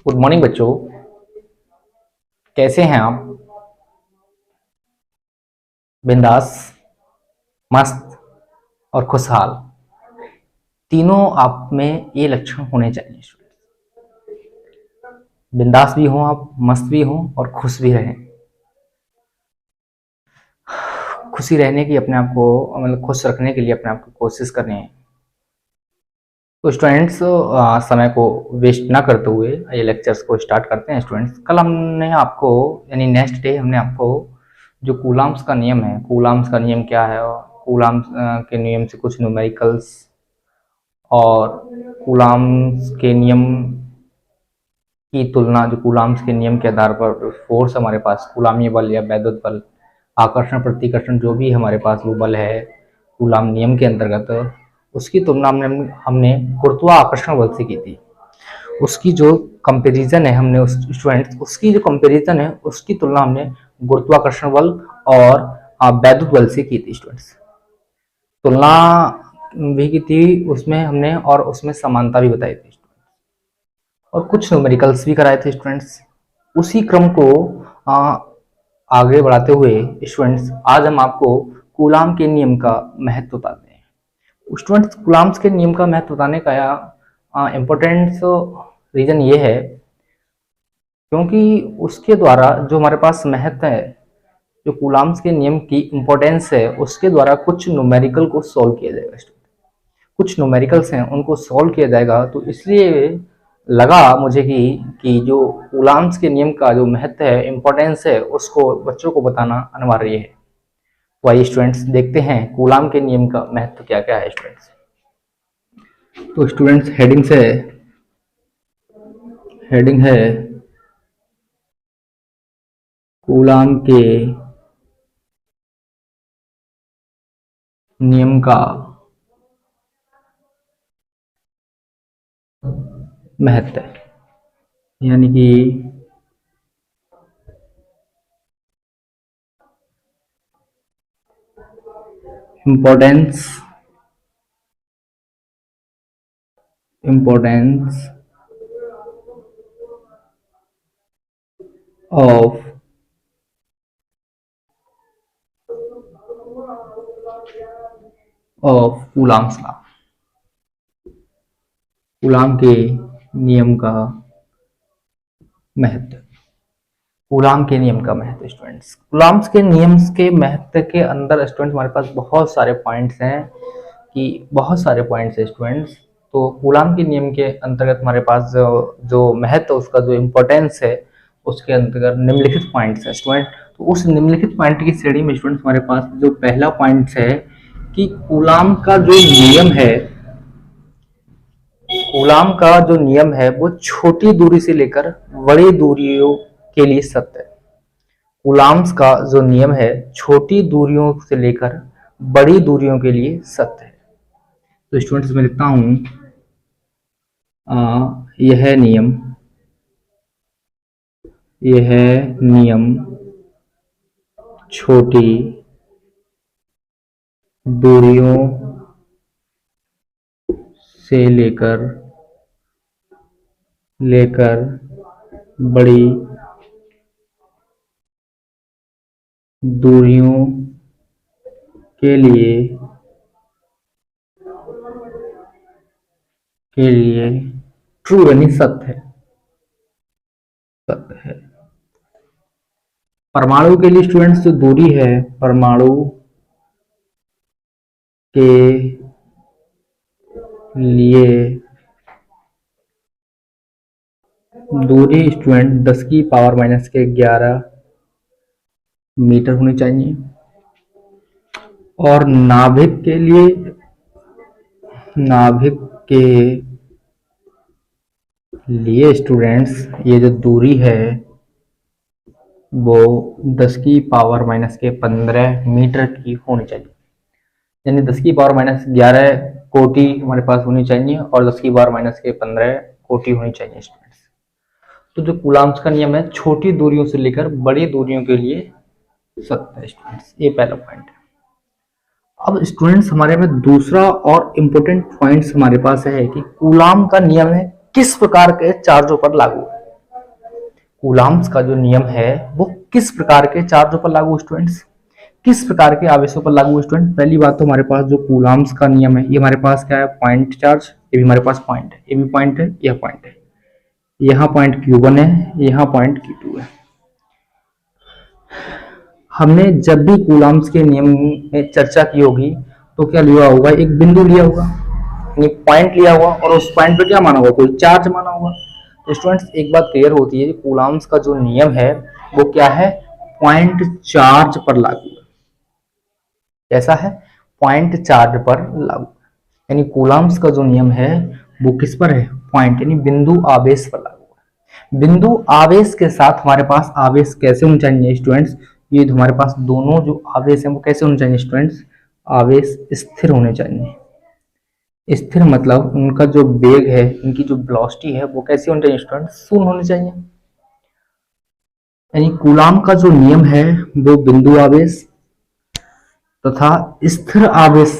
Good morning बच्चों, कैसे हैं आप? बिंदास, मस्त और खुशहाल, तीनों आप में ये लक्षण होने चाहिए। बिंदास भी हो आप, मस्त भी हो और खुश भी रहें। खुशी रहने की अपने आप को मतलब खुश रखने के लिए अपने आप को कोशिश करें। तो स्टूडेंट्स, समय को वेस्ट ना करते हुए ये लेक्चर्स को स्टार्ट करते हैं। स्टूडेंट्स, कल हमने आपको यानी नेक्स्ट डे हमने आपको जो कूलाम्स का नियम है, कूलाम्स का नियम क्या है, कूलाम्स के नियम से कुछ न्यूमेरिकल्स और कूलाम्स के नियम की तुलना, जो कूलाम्स के नियम के आधार पर फोर्स हमारे पास कूलामीय बल या वैद्युत बल, आकर्षण प्रतिकर्षण जो भी हमारे पास वो बल है कूलाम नियम के अंतर्गत, उसकी तुलना हमने गुरुत्वाकर्षण बल से की थी। उसकी जो कंपैरिजन है हमने स्टूडेंट्स, उसकी जो कंपैरिजन है उसकी तुलना हमने गुरुत्वाकर्षण बल और वैद्युत बल से की थी। स्टूडेंट्स, तुलना भी की थी उसमें हमने, और उसमें समानता भी बताई थी और कुछ न्यूमेरिकल्स भी कराए थे। स्टूडेंट्स, उसी क्रम को आगे बढ़ाते हुए स्टूडेंट्स, आज हम आपको कूलाम के नियम का महत्व बताते हैं। स्टूडेंट्स, कूलाम्स के नियम का महत्व बताने का इम्पोर्टेंस रीजन ये है क्योंकि उसके द्वारा जो हमारे पास महत्व है, जो कूलाम्स के नियम की इम्पोर्टेंस है, उसके द्वारा कुछ न्यूमेरिकल को सॉल्व किया जाएगा। कुछ न्यूमेरिकल्स हैं उनको सॉल्व किया जाएगा, तो इसलिए लगा मुझे कि जो कूलाम्स के नियम का जो महत्व है, इम्पोर्टेंस है, उसको बच्चों को बताना अनिवार्य है। तो आइए स्टूडेंट्स देखते हैं कूलाम के नियम का महत्व क्या क्या है। स्टूडेंट्स, तो स्टूडेंट्स हेडिंग है कूलाम के नियम का महत्व, यानी कि importance of coulombs law, coulomb के नियम का महत्व। कूलाम के नियम का महत्व स्टूडेंट्स, कूलाम्स के नियम के महत्व के अंदर स्टूडेंट्स हमारे पास बहुत सारे पॉइंट्स हैं स्टूडेंट्स। तो कूलाम के नियम के अंतर्गत हमारे पास जो महत्व, उसका जो इम्पोर्टेंस है, उसके अंतर्गत निम्नलिखित पॉइंट्स है स्टूडेंट। तो उस निम्नलिखित पॉइंट की श्रेणी में स्टूडेंट्स हमारे पास जो पहला पॉइंट है कि कूलाम का जो नियम है, कूलाम का जो नियम है वो छोटी दूरी से लेकर बड़ी दूरियों के लिए सत्य है। कूलाम्स का जो नियम है छोटी दूरियों से लेकर बड़ी दूरियों के लिए सत्य है। तो स्टूडेंट्स, मैं लिखता हूं यह नियम छोटी दूरियों से लेकर बड़ी दूरियों के लिए ट्रू यानी सत्य है। परमाणु के लिए स्टूडेंट्स जो दूरी है, परमाणु के लिए दूरी स्टूडेंट 10 की पावर माइनस के 11 मीटर होनी चाहिए, और नाभिक के लिए स्टूडेंट्स ये जो दूरी है वो 10 की पावर माइनस के 15 मीटर की होनी चाहिए, यानी 10 की पावर माइनस 11 कोटि हमारे पास होनी चाहिए और 10 की पावर माइनस के 15 कोटि होनी चाहिए स्टूडेंट्स। तो जो कूलाम्स का नियम है छोटी दूरियों से लेकर बड़ी दूरियों के लिए सत्य है स्टूडेंट्स, ये पहला पॉइंट है। अब स्टूडेंट्स हमारे में दूसरा और इम्पोर्टेंट पॉइंट्स हमारे पास है कि कूलाम का नियम है किस प्रकार के चार्जों पर लागू है। कूलाम्स का जो नियम है वो किस प्रकार के चार्जों पर लागू स्टूडेंट्स, किस प्रकार के आवेशों पर लागू स्टूडेंट। पहली बात तो हमारे पास जो कूलाम्स का नियम है ये हमारे पास क्या है, पॉइंट चार्ज। ये भी हमारे पास पॉइंट है, ये भी पॉइंट है, यह पॉइंट है, यहाँ पॉइंट Q1 है, यहाँ पॉइंट Q2 है। हमने जब भी कूलाम्स के नियम में चर्चा की होगी तो क्या लिया होगा, एक बिंदु लिया होगा, यानी पॉइंट लिया होगा और उस पॉइंट पे क्या माना होगा, कोई चार्ज माना होगा। तो स्टूडेंट्स एक बात क्लियर होती है, कूलाम्स का जो नियम है वो क्या है, पॉइंट चार्ज पर लागू है। कैसा है, पॉइंट चार्ज पर लागू, यानी कूलाम्स का जो नियम है वो किस पर है, पॉइंट यानी बिंदु आवेश पर लागू है। बिंदु आवेश के साथ हमारे पास आवेश कैसे होने चाहिए स्टूडेंट्स, ये हमारे पास दोनों जो आवेश हैं वो कैसे होने चाहिए स्टूडेंट्स, आवेश स्थिर होने चाहिए। स्थिर मतलब उनका जो वेग है, इनकी जो वेलोसिटी है वो कैसी होनी चाहिए स्टूडेंट्स, शून्य होनी चाहिए। यानी कूलाम का जो नियम है वो बिंदु आवेश तथा स्थिर आवेश,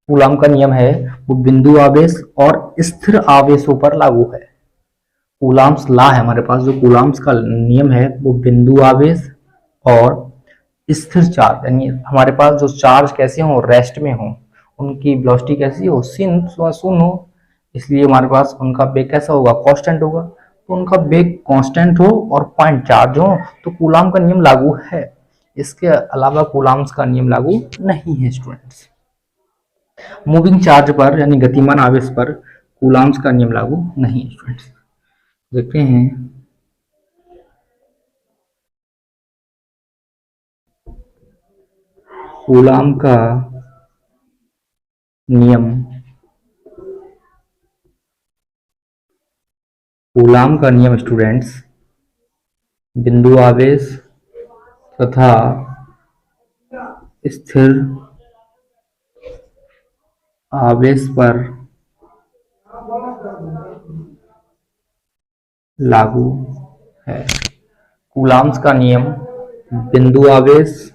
कूलाम का नियम है वो बिंदु आवेश और स्थिर आवेशों पर लागू है। कूलाम्स लॉ है हमारे पास, जो कूलाम्स का नियम है वो बिंदु आवेश और स्थिर चार्ज, यानी हमारे पास जो चार्ज कैसे हो, रेस्ट में हो, उनकी वेलोसिटी कैसी हो, शून्य हो, इसलिए हमारे पास उनका वेग कैसा होगा, कांस्टेंट होगा। तो उनका वेग कांस्टेंट हो और पॉइंट चार्ज हो तो कूलाम का नियम लागू है। इसके अलावा कूलाम्स का नियम लागू नहीं है स्टूडेंट्स। मूविंग चार्ज पर यानी गतिमान आवेश पर कूलाम्स का नियम लागू नहीं है स्टूडेंट्स। देखते हैं कूलाम का नियम, कूलाम का नियम स्टूडेंट्स बिंदु आवेश तथा स्थिर आवेश पर लागू है। कूलाम्स का नियम बिंदु आवेश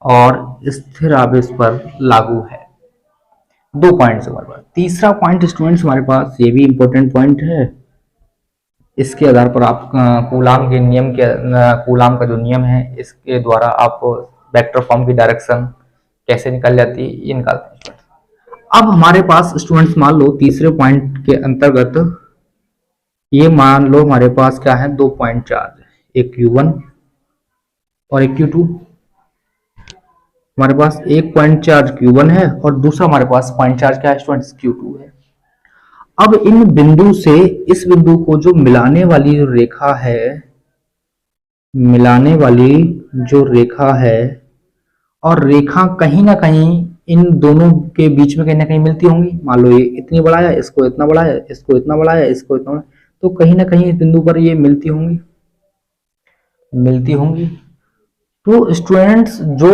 और स्थिर आवेश पर लागू है। दो पॉइंट्स हमारे पास। तीसरा पॉइंट स्टूडेंट्स हमारे पास, ये भी इंपॉर्टेंट पॉइंट है, इसके आधार पर आप कूलाम के नियम के, कूलाम का जो नियम है इसके द्वारा आप वेक्टर फॉर्म की डायरेक्शन कैसे निकल जाती है ये निकालते हैं। अब हमारे पास स्टूडेंट्स मान लो तीसरे पॉइंट के अंतर्गत ये मान लो हमारे पास क्या है, दो पॉइंट चार्ज, एक Q1 और एक Q2। हमारे पास एक पॉइंट चार्ज Q1 है और दूसरा हमारे पास पॉइंट चार्ज क्या है स्टूडेंट्स, Q2 है। अब इन बिंदु से इस बिंदु को जो मिलाने वाली जो रेखा है, मिलाने वाली जो रेखा है, और रेखा कहीं ना कहीं इन दोनों के बीच में कहीं ना कहीं मिलती होंगी। मान लो ये इतनी बढ़ाया, इसको इतना बढ़ाया, इसको इतना बढ़ाया, इसको इतना बढ़ाया, तो कहीं ना कहीं इस बिंदु पर ये मिलती होंगी, मिलती होंगी। तो स्टूडेंट्स जो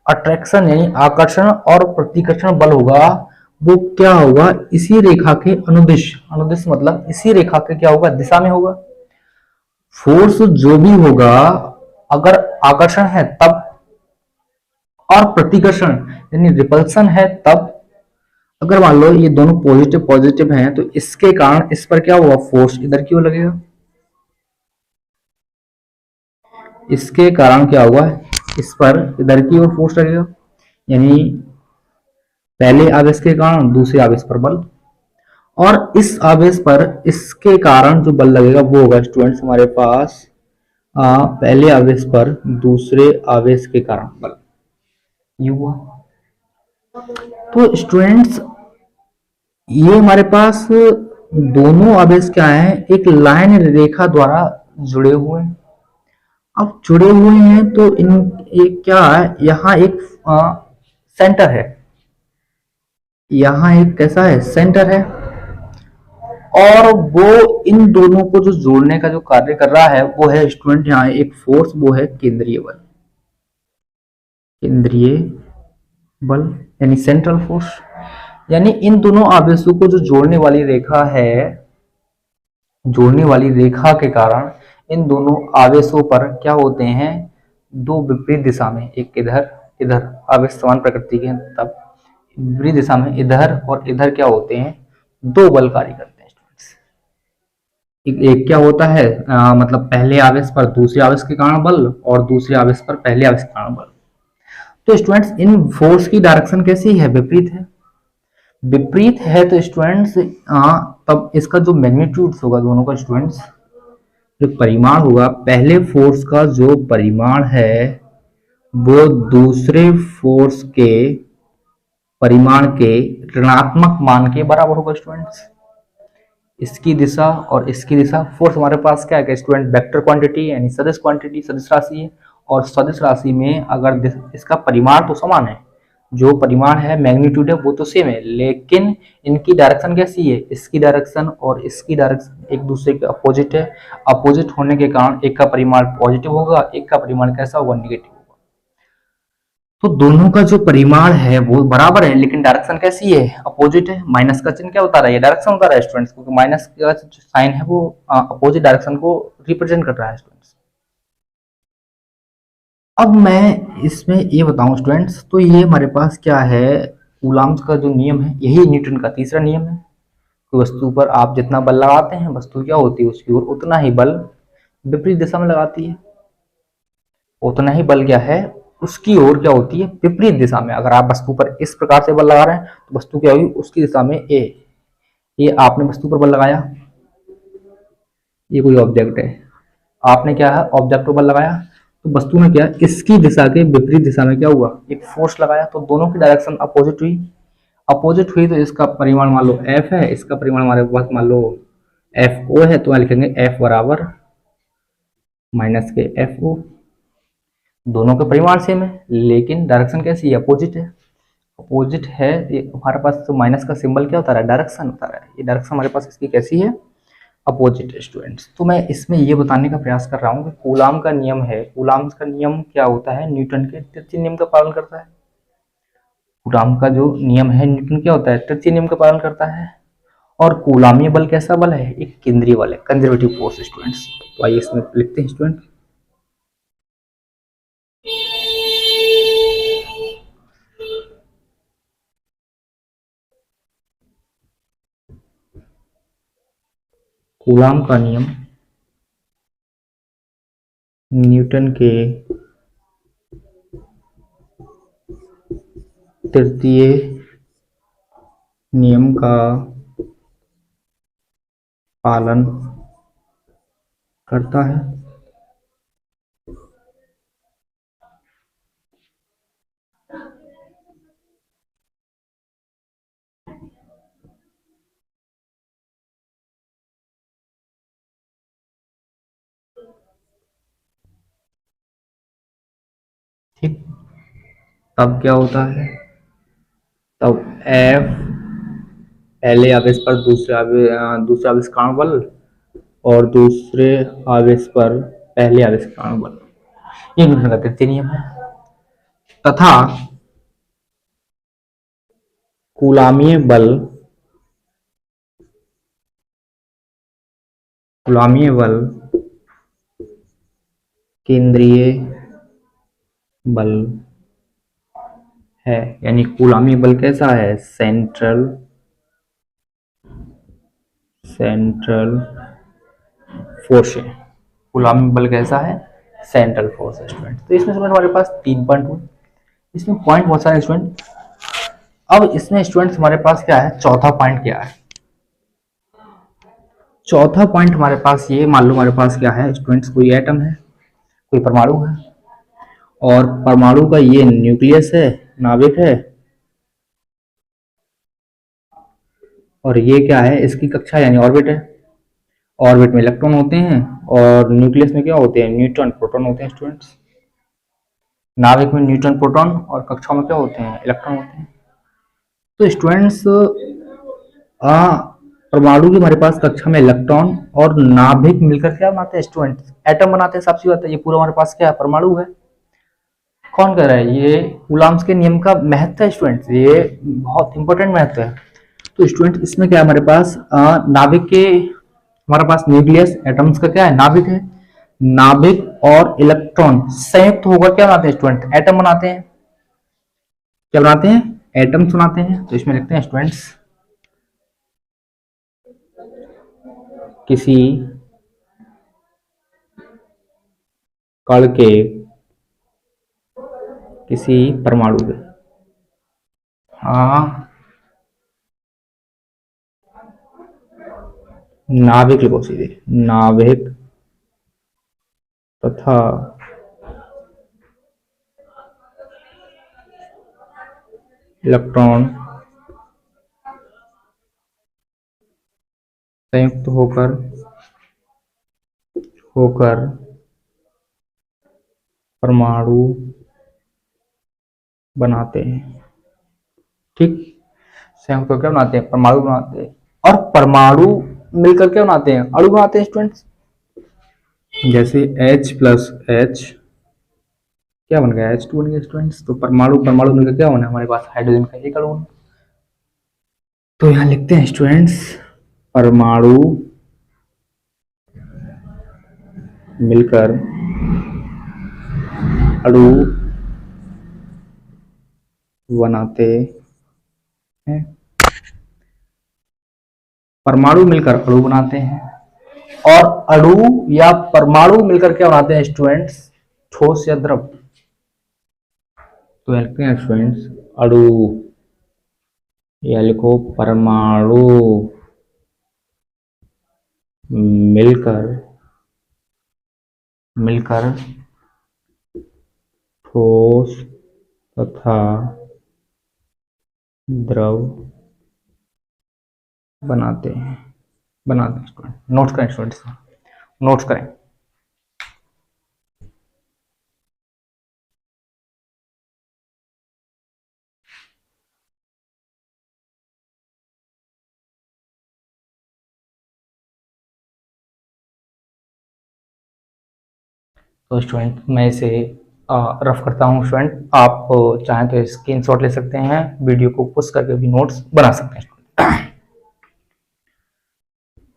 अट्रैक्शन यानी आकर्षण और प्रतिकर्षण बल होगा वो क्या होगा, इसी रेखा के अनुदिश, अनुदिश मतलब इसी रेखा के क्या होगा, दिशा में होगा। फोर्स जो भी होगा, अगर आकर्षण है तब, और प्रतिकर्षण यानी रिपल्सन है तब। अगर मान लो ये दोनों पॉजिटिव पॉजिटिव हैं तो इसके कारण इस पर क्या होगा, फोर्स इधर की ओर लगेगा। इसके कारण क्या होगा, इस पर इधर की ओर फोर्स लगेगा, यानी पहले आवेश के कारण दूसरे आवेश पर बल, और इस आवेश पर इसके कारण जो बल लगेगा वो होगा स्टूडेंट्स हमारे पास पहले आवेश पर दूसरे आवेश के कारण बल, ये हुआ। तो स्टूडेंट्स ये हमारे पास दोनों आवेश क्या है, एक लाइन रेखा द्वारा जुड़े हुए हैं। अब जुड़े हुए हैं तो इन एक क्या है, यहाँ एक सेंटर है, यहाँ एक कैसा है, सेंटर है, और वो इन दोनों को जो जोड़ने का जो कार्य कर रहा है वो है स्टूडेंट यहाँ एक फोर्स, वो है केंद्रीय बल, केंद्रीय बल यानी सेंट्रल फोर्स। यानी इन दोनों आवेशों को जो जोड़ने वाली रेखा है, जोड़ने वाली रेखा के कारण इन दोनों आवेशों पर क्या होते हैं, दो विपरीत दिशा में, एक इधर इधर आवेश समान प्रकृति के हैं, तब विपरीत दिशा में इधर और इधर क्या होते हैं, दो बल कार्य करते हैं स्टूडेंट्स। एक क्या होता है मतलब पहले आवेश पर दूसरे आवेश के कारण बल और दूसरे आवेश पर पहले आवेश के कारण बल। तो स्टूडेंट्स इन फोर्स की डायरेक्शन कैसी है, विपरीत है। विपरीत है तो स्टूडेंट्स तब इसका जो मैग्नीट्यूड होगा दोनों का स्टूडेंट्स, जो परिमाण होगा, पहले फोर्स का जो परिमाण है वो दूसरे फोर्स के परिमाण के ऋणात्मक मान के बराबर होगा स्टूडेंट्स। इसकी दिशा और इसकी दिशा, फोर्स हमारे पास क्या है स्टूडेंट, वेक्टर क्वांटिटी यानी सदिश क्वांटिटी, सदिश राशि है। और सदिश राशि में अगर इसका परिमाण तो समान है, जो परिमाण है मैग्नीट्यूड है वो तो सेम है, लेकिन इनकी डायरेक्शन कैसी है, इसकी डायरेक्शन और इसकी डायरेक्शन एक दूसरे के अपोजिट है। अपोजिट होने के कारण एक का परिमाण पॉजिटिव होगा, एक का परिमाण कैसा होगा, निगेटिव। तो दोनों का जो परिमाण है वो बराबर है, लेकिन डायरेक्शन कैसी है, अपोजिट है। माइनस का चिन्ह क्या होता है, ये डायरेक्शन होता है स्टूडेंट्स, क्योंकि माइनस का जो साइन है वो अपोजिट डायरेक्शन को रिप्रेजेंट कर रहा है स्टूडेंट्स। अब मैं इसमें ये बताऊं स्टूडेंट्स, तो ये हमारे पास क्या है, कूलॉम्स का जो नियम है, यही न्यूटन का तीसरा नियम है। तो वस्तु पर आप जितना बल लगाते हैं, वस्तु क्या होती है उसकी ओर उतना ही बल विपरीत दिशा में लगाती है, उतना ही बल क्या है उसकी ओर क्या होती है, विपरीत दिशा में। अगर आप वस्तु पर इस प्रकार से बल लगा रहे हैं तो वस्तु क्या होगी, उसकी दिशा में ए। ये आपने वस्तु पर बल लगाया, ये कोई ऑब्जेक्ट है, आपने क्या है ऑब्जेक्ट पर बल लगाया, तो वस्तु में क्या है, इसकी दिशा के विपरीत दिशा में क्या हुआ, एक फोर्स लगाया, तो दोनों की डायरेक्शन अपोजिट हुई। अपोजिट हुई तो इसका परिमाण मान लो एफ है, इसका परिमाण हमारे पास मान लो एफ ओ है, तो लिखेंगे एफ बराबर माइनस के एफ ओ। दोनों के परिमाण सेम है, लेकिन डायरेक्शन कैसी है, अपोजिट है। अपोजिट है, ये हमारे पास तो माइनस का सिंबल क्या होता है, डायरेक्शन होता है। ये डायरेक्शन हमारे पास इसकी कैसी है, अपोजिट है स्टूडेंट्स। तो मैं इसमें ये बताने का प्रयास कर रहा हूँ कि कूलॉम का नियम है, कूलॉम का नियम क्या होता है, न्यूटन के तृतीय नियम का पालन करता है। कूलॉम का जो नियम है न्यूटन क्या होता है, तृतीय नियम का पालन करता है। और कूलॉमीय बल कैसा बल है, एक केंद्रीय बल है, कंजर्वेटिव फोर्स स्टूडेंट्स। तो आइए इसमें लिखते हैं स्टूडेंट, कूलॉम का नियम न्यूटन के तृतीय नियम का पालन करता है। ठीक, तब क्या होता है, तब एफ पहले आवेश पर दूसरे आवेश का बल और दूसरे आवेश पर पहले आवेश का बल, ये न्यूटन का तृतीय नियम है। तथा कूलॉमीय बल केंद्रीय बल है, यानी कूलॉमीय बल कैसा है, सेंट्रल फोर्स है। कूलॉमीय बल कैसा है, सेंट्रल फोर्स है स्टूडेंट। तो इसमें हमारे पास 3 पॉइंट हुए, इसमें पॉइंट बहुत सारे स्टूडेंट। अब इसमें स्टूडेंट्स हमारे पास क्या है, चौथा पॉइंट क्या है, चौथा पॉइंट हमारे पास ये मान लो हमारे पास क्या है स्टूडेंट्स, कोई एटम है, कोई परमाणु है, और परमाणु का ये न्यूक्लियस है, नाभिक है, और ये क्या है इसकी कक्षा यानी ऑर्बिट है। ऑर्बिट में इलेक्ट्रॉन होते हैं और न्यूक्लियस में क्या होते हैं, न्यूट्रॉन प्रोटॉन होते हैं स्टूडेंट्स। नाभिक में न्यूट्रॉन प्रोटॉन और कक्षाओं में क्या होते हैं, इलेक्ट्रॉन होते हैं। तो स्टूडेंट्स परमाणु की हमारे पास कक्षा में इलेक्ट्रॉन और नाभिक मिलकर क्या बनाते हैं स्टूडेंट्स, एटम बनाते हैं। साफ सी बात है, ये पूरा हमारे पास क्या है, परमाणु है। कौन कह रहा है, ये कूलॉम्स के नियम का महत्व है स्टूडेंट्स, ये बहुत इंपॉर्टेंट महत्व है। तो स्टूडेंट इसमें क्या है हमारे पास, नाभिक के हमारे पास न्यूक्लियस एटम्स का क्या है, नाभिक है। नाभिक और इलेक्ट्रॉन संयुक्त होकर क्या बनाते हैं स्टूडेंट, एटम बनाते हैं। क्या बनाते हैं, एटम्स बनाते हैं। तो इसमें लिखते हैं स्टूडेंट्स, किसी कण के, किसी परमाणु के, हाँ नाभिक लिखो सीधे, नाभिक तथा इलेक्ट्रॉन संयुक्त होकर होकर परमाणु बनाते हैं। ठीक, संयुक्त होकर क्या बनाते हैं, परमाणु बनाते हैं। और परमाणु मिलकर क्या बनाते हैं, अणु बनाते हैं स्टूडेंट्स। जैसे H प्लस H क्या बन गया, H2 बन गया स्टूडेंट्स। तो परमाणु परमाणु मिलकर क्या बना, हमारे पास हाइड्रोजन का एक अणु। तो यहां लिखते हैं स्टूडेंट्स, परमाणु मिलकर अणु बनाते हैं, परमाणु मिलकर अणु बनाते हैं। और अणु या परमाणु मिलकर क्या बनाते हैं स्टूडेंट्स, ठोस या द्रव। तो लिखते हैं स्टूडेंट्स, अणु या लिखो परमाणु मिलकर मिलकर ठोस तथा द्रव बनाते हैं स्टूडेंट। नोट्स करें स्टूडेंट्स, नोट्स करें। तो स्टूडेंट मैं इसे रफ करता हूँ स्टूडेंट, आप चाहें तो स्क्रीनशॉट ले सकते हैं, वीडियो को पुश करके भी नोट्स बना सकते हैं।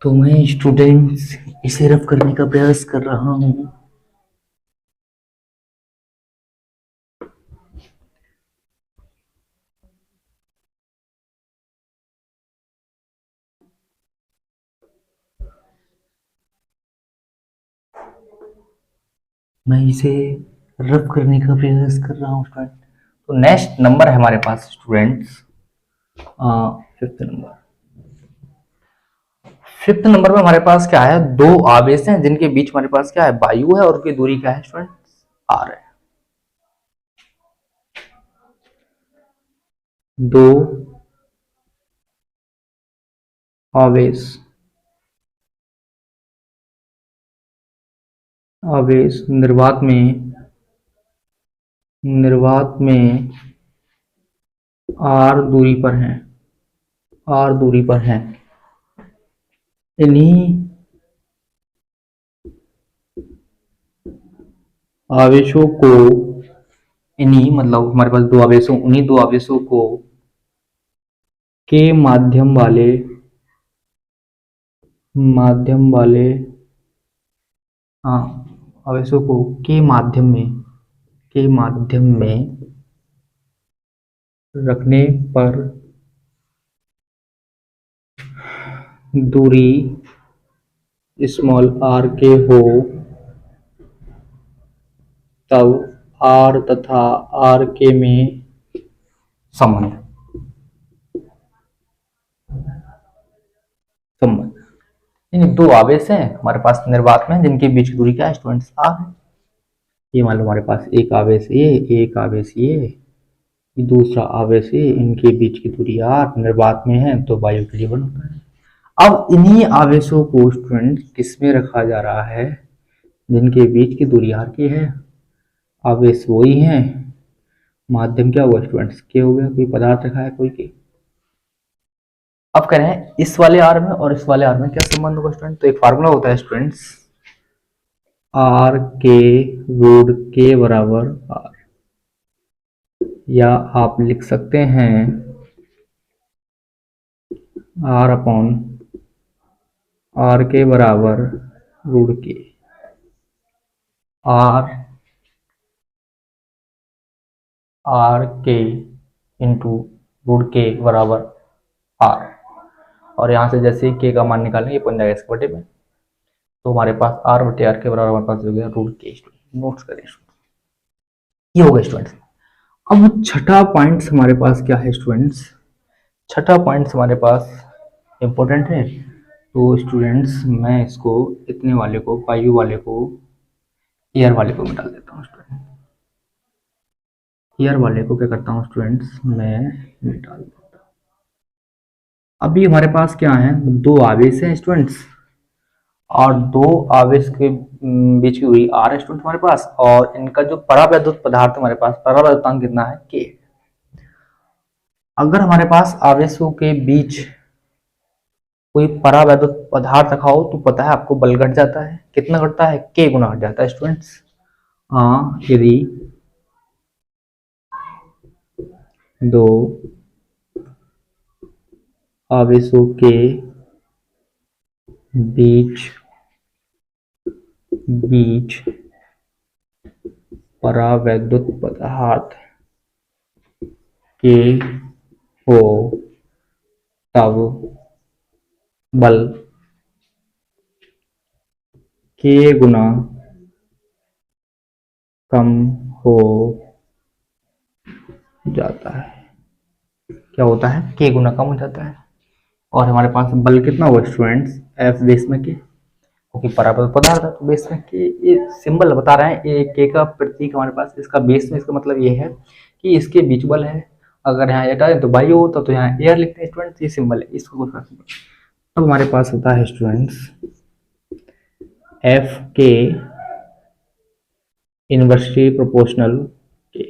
तो मैं स्टूडेंट्स इसे रफ करने का प्रयास कर रहा हूँ। मैं इसे रफ करने का प्रयास कर रहा हूँ स्टूडेंट। तो नेक्स्ट नंबर है हमारे पास students, fifth number. Fifth number में हमारे पास क्या है, दो आवेश हैं जिनके बीच हमारे पास क्या है, वायु है, और उनकी दूरी क्या है स्टूडेंट, आर है। दो आवेश आवेश निर्वात में आर दूरी पर हैं, आर दूरी पर हैं। इन्हीं आवेशों को, इन्हीं मतलब हमारे पास दो आवेशों, उन्हीं दो आवेशों को के माध्यम वाले हाँ आवेशों को के माध्यम में रखने पर दूरी स्मॉल आर के हो, तब आर तथा आर के में संबंध इन दो आवेश हैं हमारे पास निर्वात में, जिनके बीच की दूरी क्या है स्टूडेंट्स, आर है। ये मान लो हमारे पास एक आवेश ये, एक आवेश ये, दूसरा आवेश ये, इनके बीच की दूरी आर, निर्वात में है तो वायु के लिए बन होता है। अब इन्हीं आवेशों को स्टूडेंट किस में रखा जा रहा है, जिनके बीच की दूरी आर की है। आवेश वही है, माध्यम क्या हुआ स्टूडेंट्स, के हो गया, कोई पदार्थ रखा है कोई के। अब कह रहे हैं इस वाले आर में और इस वाले आर में क्या संबंध होगा स्टूडेंट। तो एक फार्मूला होता है स्टूडेंट्स, आर के रूट के बराबर आर, या आप लिख सकते हैं आर अपॉन आर के बराबर रूट के। आर के इंटू रूट के बराबर आर, और यहाँ से जैसे ही के का मान निकालेंगे ये बन जाएगा इसके बटे में, तो हमारे पास आर बटे आर के बराबर हमारे पास हो गया रूट के। नोट्स करें, ये हो गया स्टूडेंट्स। अब छठा पॉइंट हमारे पास क्या है स्टूडेंट्स, छठा पॉइंट हमारे पास इंपॉर्टेंट है। तो स्टूडेंट्स मैं इसको इतने वाले को, पायु वाले को ईयर वाले को मिटा देता हूँ स्टूडेंट। ईयर वाले को क्या करता हूँ स्टूडेंट्स, मैं मिटा देता हूँ। अभी हमारे पास क्या है, दो आवेश हैं स्टूडेंट्स, और दो आवेश के बीच की दूरी आर है स्टूडेंट हमारे पास, और इनका जो परावैद्युत पदार्थ हमारे पास, परावैद्युतांक कितना है, के। अगर हमारे पास आवेशों के बीच कोई परावैद्युत पदार्थ रखा हो तो पता है आपको बल घट जाता है, कितना घटता है, के गुना घट जाता है स्टूडेंट्स। यदि दो आवेशों के बीच परावैद्युत पदार्थ के हो तब बल के गुना कम हो जाता है। क्या होता है, के गुना कम हो जाता है। और हमारे पास बल कितना हुआ स्टूडेंट्स, एफ बेस में के, क्योंकि परावैद्युत पदार्थ है तो बेस में के। ये सिंबल बता रहे हैं, ये के का प्रतीक हमारे पास, इसका बेस में, इसका मतलब ये है कि इसके बीच बल है। अगर यहाँ एटा है तो वायु होता, तो यहाँ एयर लिखते हैं स्टूडेंट्स, ये सिंबल है, इसको कुछ सिंबल। अब हमारे पास होता है स्टूडेंट्स एफ के इनवर्सली प्रोपोर्शनल के,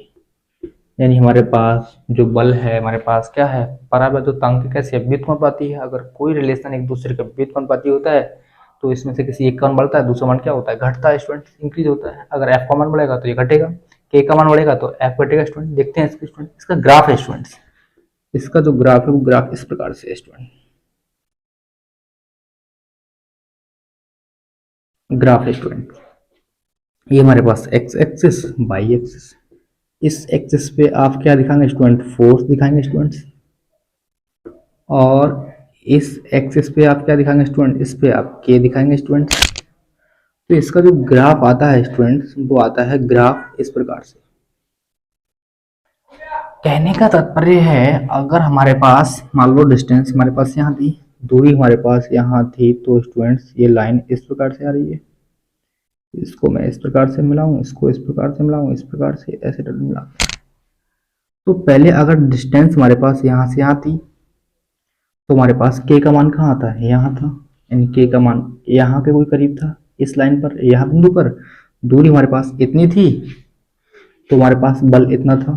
यानी हमारे पास जो बल है, हमारे पास क्या है, परावैद्युतांक कैसे व्युत्क्रमानुपाती है। अगर कोई रिलेशन एक दूसरे का व्युत्क्रमानुपाती होता है तो इसमें से किसी एक का मान बढ़ता है, दूसरा मान क्या होता है, घटता है स्टूडेंट, इंक्रीज होता है। अगर एफ का मान बढ़ेगा तो ये घटेगा, के का मान बढ़ेगा तो एफ घटेगा स्टूडेंट। देखते हैं इसको स्टूडेंट, इसका ग्राफ है स्टूडेंट्स, इसका जो ग्राफ है वो ग्राफ इस प्रकार से है स्टूडेंट। ग्राफ है स्टूडेंट, ये हमारे पास एक्स एक्सिस, वाई एक्सिस, इस एक्सिस पे आप क्या दिखाएंगे स्टूडेंट, फोर्स दिखाएंगे स्टूडेंट्स, और इस एक्सिस पे आप क्या दिखाएंगे स्टूडेंट, इस पे आप के दिखाएंगे स्टूडेंट्स। तो इसका जो ग्राफ आता है स्टूडेंट्स, वो आता है ग्राफ इस प्रकार से। कहने का तात्पर्य है, अगर हमारे पास मान लो डिस्टेंस हमारे पास यहाँ थी, दूरी हमारे पास यहाँ थी, तो स्टूडेंट्स ये लाइन इस प्रकार से आ रही है, इसको मैं इस प्रकार से मिलाऊं, इसको इस प्रकार से मिलाऊं, इस प्रकार से ऐसे मिला। तो पहले अगर डिस्टेंस हमारे पास यहाँ से यहाँ थी तो हमारे पास के का मान कहाँ आता है, यहाँ था, यानी के का मान यहाँ के कोई करीब था, इस लाइन पर, यहाँ बिंदु पर। दूरी हमारे पास इतनी थी तो हमारे पास बल इतना था,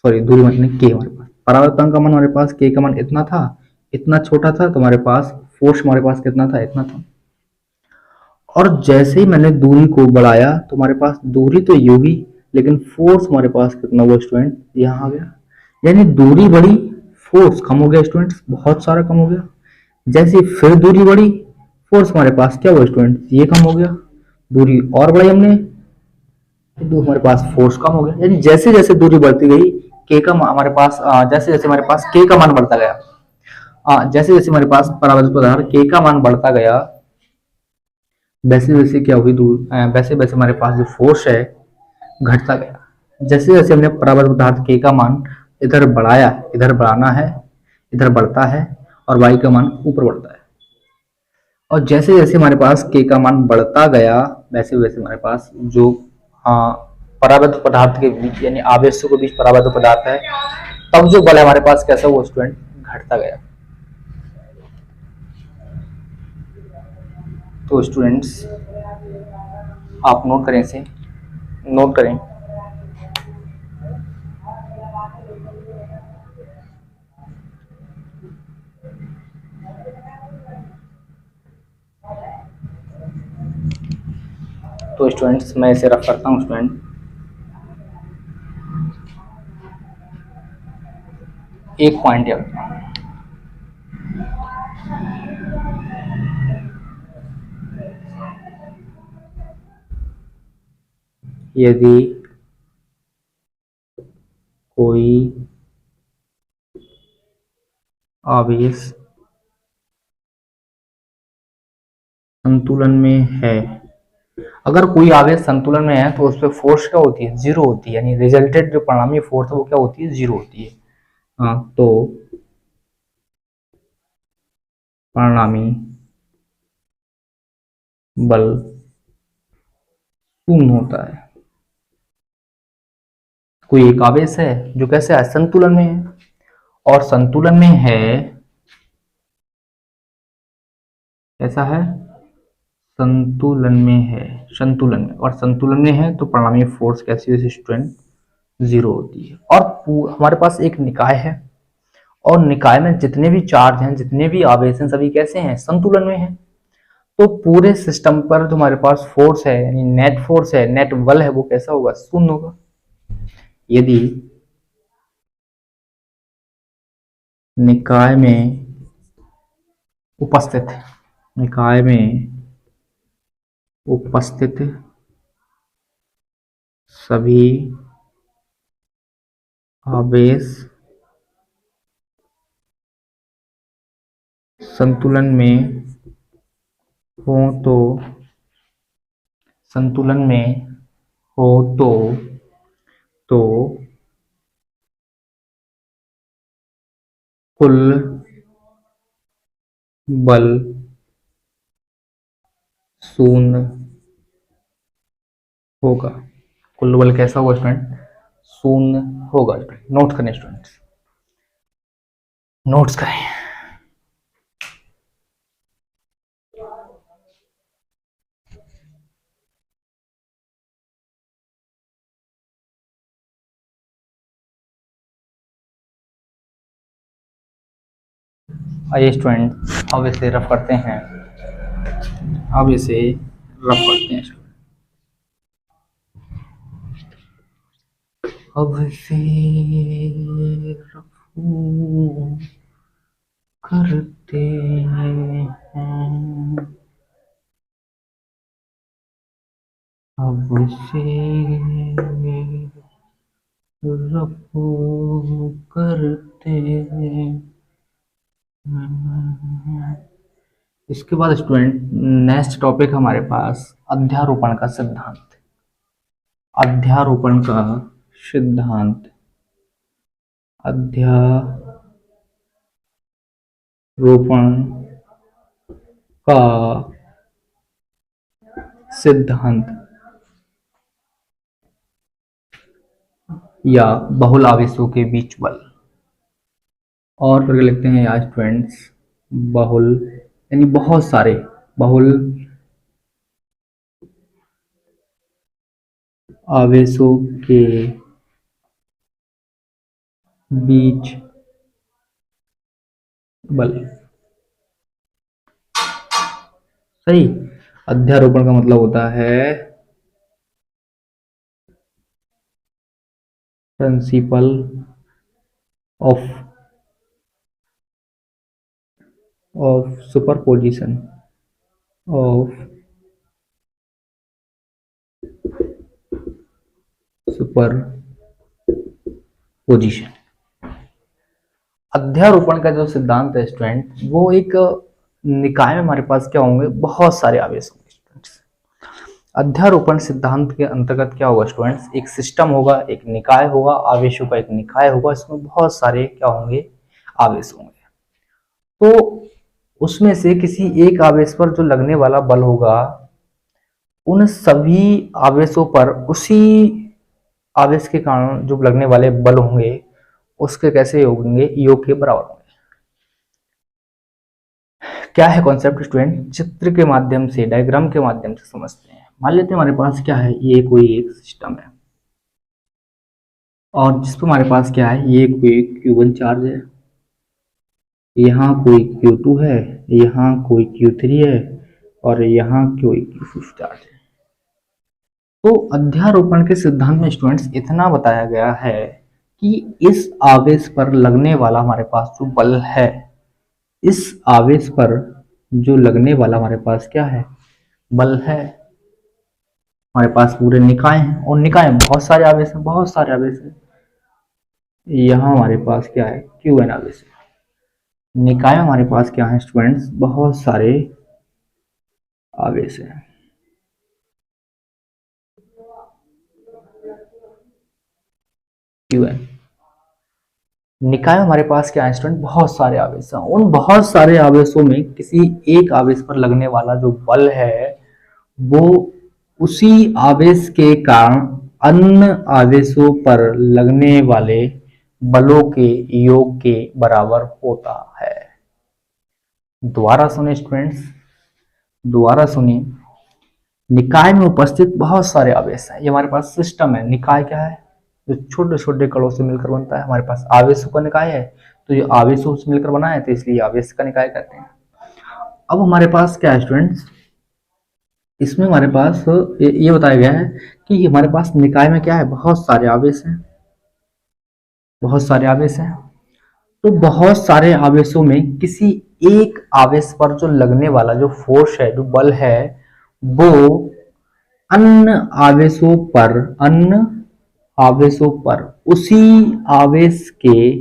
सॉरी दूरी मतलब के, हमारे पास परावर्तन का मान हमारे पास के का मान इतना था, इतना छोटा था, तो हमारे पास फोर्स हमारे पास कितना था, इतना था। और जैसे ही मैंने दूरी को बढ़ाया तो हमारे पास दूरी तो ये होगी, लेकिन फोर्स हमारे पास कितना हुआ स्टूडेंट, यहाँ आ गया। यानी दूरी बढ़ी, फोर्स कम हो गया स्टूडेंट्स, बहुत सारा कम हो गया। जैसे फिर दूरी बढ़ी, फोर्स हमारे पास क्या हुआ स्टूडेंट, ये कम हो गया। दूरी और बढ़ाई हमने तो हमारे पास फोर्स कम हो गया। यानी जैसे जैसे दूरी बढ़ती गई, के का हमारे पास जैसे जैसे हमारे पास के का मान बढ़ता गया, जैसे जैसे हमारे पास परावैद्युत पदार्थ के का मान बढ़ता गया, वैसे वैसे क्या हुई, वैसे वैसे हमारे पास जो फोर्स है घटता गया। जैसे जैसे हमने परावैद्युत पदार्थ के का मान इधर बढ़ाया, इधर बढ़ाना है, इधर बढ़ता है, और वाई का मान ऊपर बढ़ता है। और जैसे जैसे हमारे पास के का मान बढ़ता गया, वैसे वैसे हमारे पास जो परावैद्युत पदार्थ के बीच, यानी आवेशों के बीच परावैद्युत पदार्थ है, तब जो बल है हमारे पास कैसा हुआ स्टूडेंट, घटता गया। तो स्टूडेंट्स आप नोट करें, इसे नोट करें। तो स्टूडेंट्स मैं इसे रफ करता हूँ स्टूडेंट। एक पॉइंट है, यदि कोई आवेश संतुलन में है। अगर कोई आवेश संतुलन में है तो उस पर फोर्स क्या होती है, जीरो होती है, यानी रिजल्टेड जो परिणामी फोर्स है वो क्या होती है, जीरो होती है। हाँ, तो परिणामी बल शून्य होता है। कोई एक आवेश है जो कैसे है, संतुलन में है, और संतुलन में है, कैसा है, संतुलन में है, संतुलन में, और संतुलन में है तो परिणामी फोर्स कैसी है स्टूडेंट, जीरो होती है। और हमारे पास एक निकाय है, और निकाय में जितने भी चार्ज हैं, जितने भी आवेश हैं, सभी कैसे हैं, संतुलन में हैं। तो पूरे सिस्टम पर जो हमारे पास फोर्स है, यानी नेट फोर्स है, नेट बल है, वो कैसा होगा, शून्य होगा। यदि निकाय में उपस्थित, निकाय में उपस्थित सभी आवेश संतुलन में हो तो, संतुलन में हो तो कुल बल शून्य होगा। कुल बल कैसा होगा स्टूडेंट, शून्य होगा। नोट करें स्टूडेंट्स, नोट्स करें। आइए स्टूडेंट अब इसे रफ करते हैं, अब इसे रफ करते हैं। अब इसे रफू करते हैं, अब इसे रफू करते हैं। इसके बाद स्टूडेंट नेक्स्ट टॉपिक हमारे पास अध्यारोपण का सिद्धांत। अध्यारोपण का सिद्धांत, अध्यारोपण का सिद्धांत या बहुल आवेशों के बीच बल, और फिर लिखते हैं यार स्टूडेंट्स बहुल, यानी बहुत सारे बहुल आवेशों के बीच बल। सही। अध्यारोपण का मतलब होता है principle of superposition of superposition. अध्यारोपण का जो सिद्धांत है स्टूडेंट, वो एक निकाय में हमारे पास क्या होंगे, बहुत सारे आवेश होंगे स्टूडेंट्स। अध्यारोपण सिद्धांत के अंतर्गत क्या होगा स्टूडेंट्स, एक सिस्टम होगा, एक निकाय होगा, आवेशों का एक निकाय होगा, इसमें बहुत सारे क्या होंगे, आवेश होंगे। तो उसमें से किसी एक आवेश पर जो लगने वाला बल होगा, उन सभी आवेशों पर उसी आवेश के कारण जो लगने वाले बल होंगे उसके कैसे योग होंगे, योग के बराबर होंगे। क्या है कॉन्सेप्ट स्टूडेंट, चित्र के माध्यम से, डायग्राम के माध्यम से समझते हैं। मान लेते हैं हमारे पास क्या है, ये कोई एक सिस्टम है, और जिस पर हमारे पास क्या है, ये कोई Q1 चार्ज है, यहाँ कोई Q2 है, यहाँ कोई Q3 है, और यहाँ कोई Q5 चार्ज है। तो अध्यारोपण के सिद्धांत में स्टूडेंट्स इतना बताया गया है कि इस आवेश पर लगने वाला हमारे पास जो बल है, इस आवेश पर जो लगने वाला हमारे पास क्या है, बल है, हमारे पास पूरे निकाय हैं, और निकाय में बहुत सारे आवेश हैं, बहुत सारे आवेश हैं। यहाँ हमारे पास क्या है, Qn आवेश है। निकाय में हमारे पास क्या है स्टूडेंट्स, बहुत सारे आवेश हैं। क्यूएन निकाय में हमारे पास क्या है स्टूडेंट, बहुत सारे आवेश हैं। उन बहुत सारे आवेशों में किसी एक आवेश पर लगने वाला जो बल है वो उसी आवेश के कारण अन्य आवेशों पर लगने वाले बलों के योग के बराबर होता है। दोबारा सुनिए स्टूडेंट्स, दोबारा सुनिए। निकाय में उपस्थित बहुत सारे आवेश हैं। ये हमारे पास सिस्टम है। निकाय क्या है, जो छोटे छोटे कणों से मिलकर बनता है। हमारे पास आवेशों का निकाय है, तो ये आवेशों से मिलकर बना है, तो इसलिए आवेश का निकाय कहते हैं। अब हमारे पास क्या है स्टूडेंट्स, इसमें हमारे पास ये बताया गया है कि हमारे पास निकाय में क्या है, बहुत सारे आवेश हैं। बहुत सारे आवेश हैं, तो बहुत सारे आवेशों में किसी एक आवेश पर जो लगने वाला जो फोर्स है, जो बल है, वो अन्य आवेशों पर अन्य आवेशों पर उसी आवेश के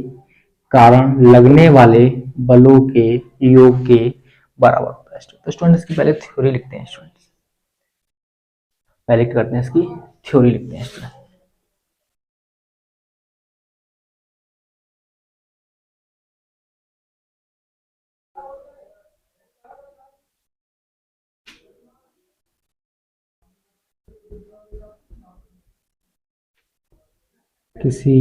कारण लगने वाले बलों के योग के बराबर होता है। तो स्टूडेंट्स इसकी पहले थ्योरी लिखते हैं। स्टूडेंट्स पहले क्या करते हैं, इसकी थ्योरी लिखते हैं स्टूडेंट। किसी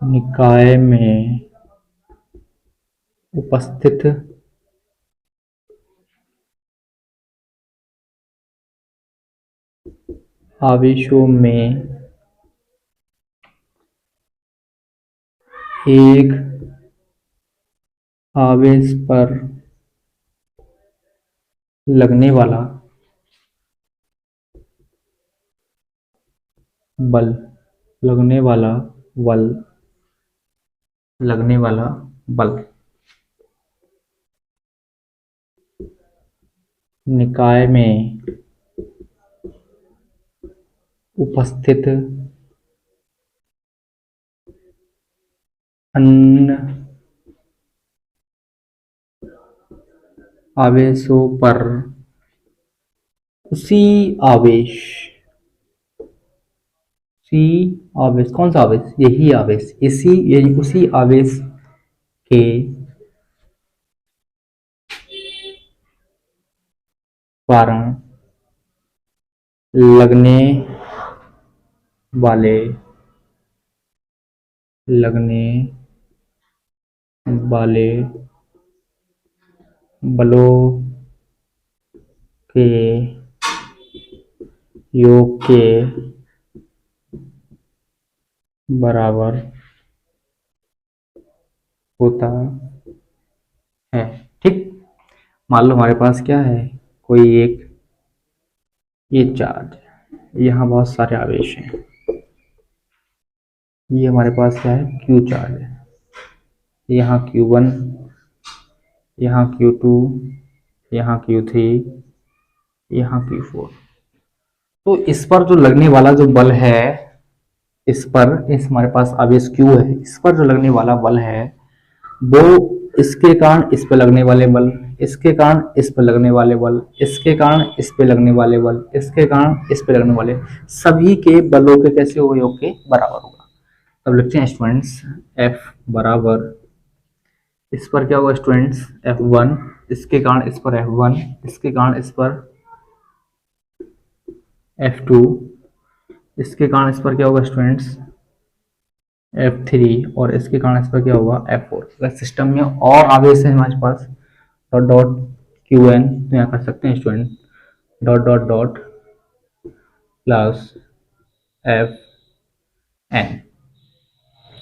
निकाय में उपस्थित आवेशों में एक आवेश पर लगने वाला बल लगने वाला बल लगने वाला बल निकाय में उपस्थित अन्य आवेशों पर उसी आवेश उसी आवेश, कौन सा आवेश, यही आवेश, इसी यही उसी आवेश के कारण लगने वाले लगने वाले बलों के योग के बराबर होता है। ठीक, मान लो हमारे पास क्या है, कोई एक ये चार्ज, यहाँ बहुत सारे आवेश हैं। ये हमारे पास क्या है, क्यू चार्ज है। यहाँ Q1, यहाँ Q2, यहाँ Q3, यहाँ Q4। तो इस पर जो लगने वाला जो बल है, इस पर इस हमारे पास आवेश Q है, इस पर जो लगने वाला बल है वो इसके कारण इस पे लगने वाले बल, इसके कारण इस पे लगने वाले बल, इसके कारण इस पे लगने वाले बल, इसके कारण इस पे लगने वाले, सभी के बलों के कैसे होगा, योग के बराबर होगा। अब लिखते हैं स्टूडेंट्स, F बराबर, इस पर क्या होगा स्टूडेंट्स, F1, इसके कारण इस पर F1, इसके कारण इस पर F2, इसके कारण इस पर क्या होगा स्टूडेंट्स F3, और इसके कारण इस पर क्या होगा F4। अगर सिस्टम में और आवेश है हमारे पास, डॉट डॉट Qn, तो यहाँ कर सकते हैं student dot dot dot plus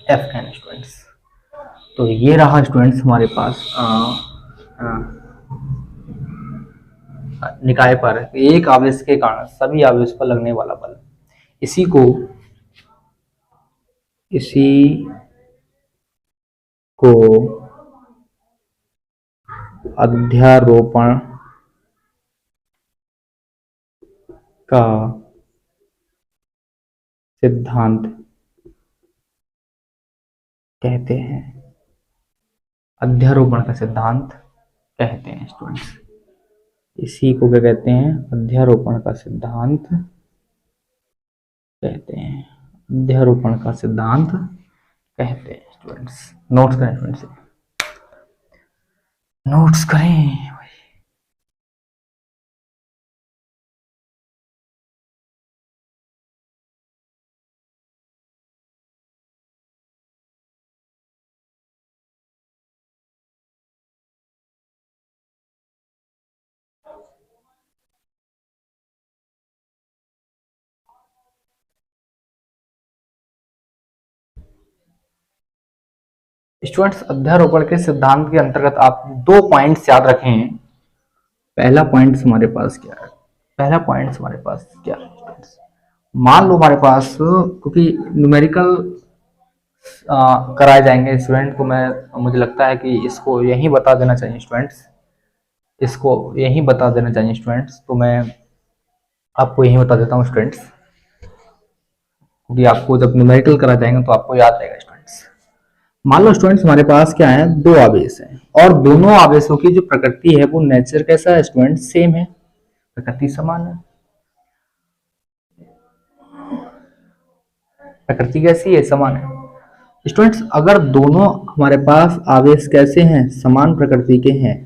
Fn students. तो ये रहा स्टूडेंट्स हमारे पास निकाय पर एक आवेश के कारण सभी आवेश पर लगने वाला बल। इसी को अध्यारोपण का सिद्धांत कहते हैं। अध्यारोपण का सिद्धांत कहते हैं स्टूडेंट्स। इसी को क्या कहते हैं? अध्यारोपण का सिद्धांत कहते हैं। अध्यारोपण का सिद्धांत कहते हैं स्टूडेंट्स। नोट्स करें स्टूडेंट्स, नोट्स करें। स्टूडेंट्स, अध्यारोपण के सिद्धांत के अंतर्गत आप दो पॉइंट्स याद रखें। पहला पॉइंट हमारे पास क्या है? पहला पॉइंट हमारे पास क्या है स्टूडेंट्स? मान लो हमारे पास, क्योंकि न्यूमेरिकल कराए जाएंगे स्टूडेंट को, मैं मुझे लगता है कि इसको यही बता देना चाहिए स्टूडेंट्स, इसको यही बता देना चाहिए स्टूडेंट्स। तो मैं आपको यही बता देता हूँ स्टूडेंट्स, क्योंकि आपको जब न्यूमेरिकल करा जाएंगे तो आपको याद रहेगा स्टूडेंट्स। मान लो स्टूडेंट्स हमारे पास क्या है? दो आवेश हैं और दोनों आवेशों की जो प्रकृति है वो नेचर कैसा है स्टूडेंट्स? सेम है, प्रकृति समान है। प्रकृति कैसी है? समान है। स्टूडेंट्स, अगर दोनों हमारे पास आवेश कैसे हैं? समान प्रकृति के हैं,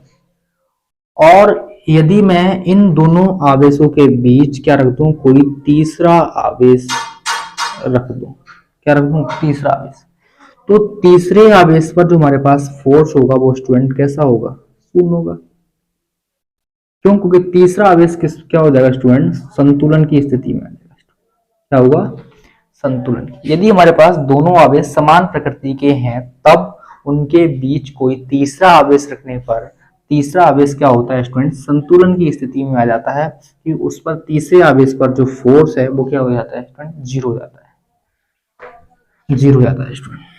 और यदि मैं इन दोनों आवेशों के बीच क्या रख दूं? कोई तीसरा आवेश रख दूं। क्या रख दूं? तीसरा आवेश। तो तीसरे आवेश पर जो हमारे पास फोर्स होगा वो स्टूडेंट कैसा होगा? शून्य होगा। क्यों? क्योंकि तीसरा आवेश किस क्या हो जाएगा स्टूडेंट? संतुलन की स्थिति में आ जाएगा। क्या होगा? संतुलन। यदि हमारे पास दोनों आवेश समान प्रकृति के हैं तब उनके बीच कोई तीसरा आवेश रखने पर तीसरा आवेश क्या होता है स्टूडेंट? संतुलन की स्थिति में आ जाता है, कि उस पर तीसरे आवेश पर जो फोर्स है वो क्या हो जाता है स्टूडेंट? जीरो हो जाता है। जीरो हो जाता है स्टूडेंट।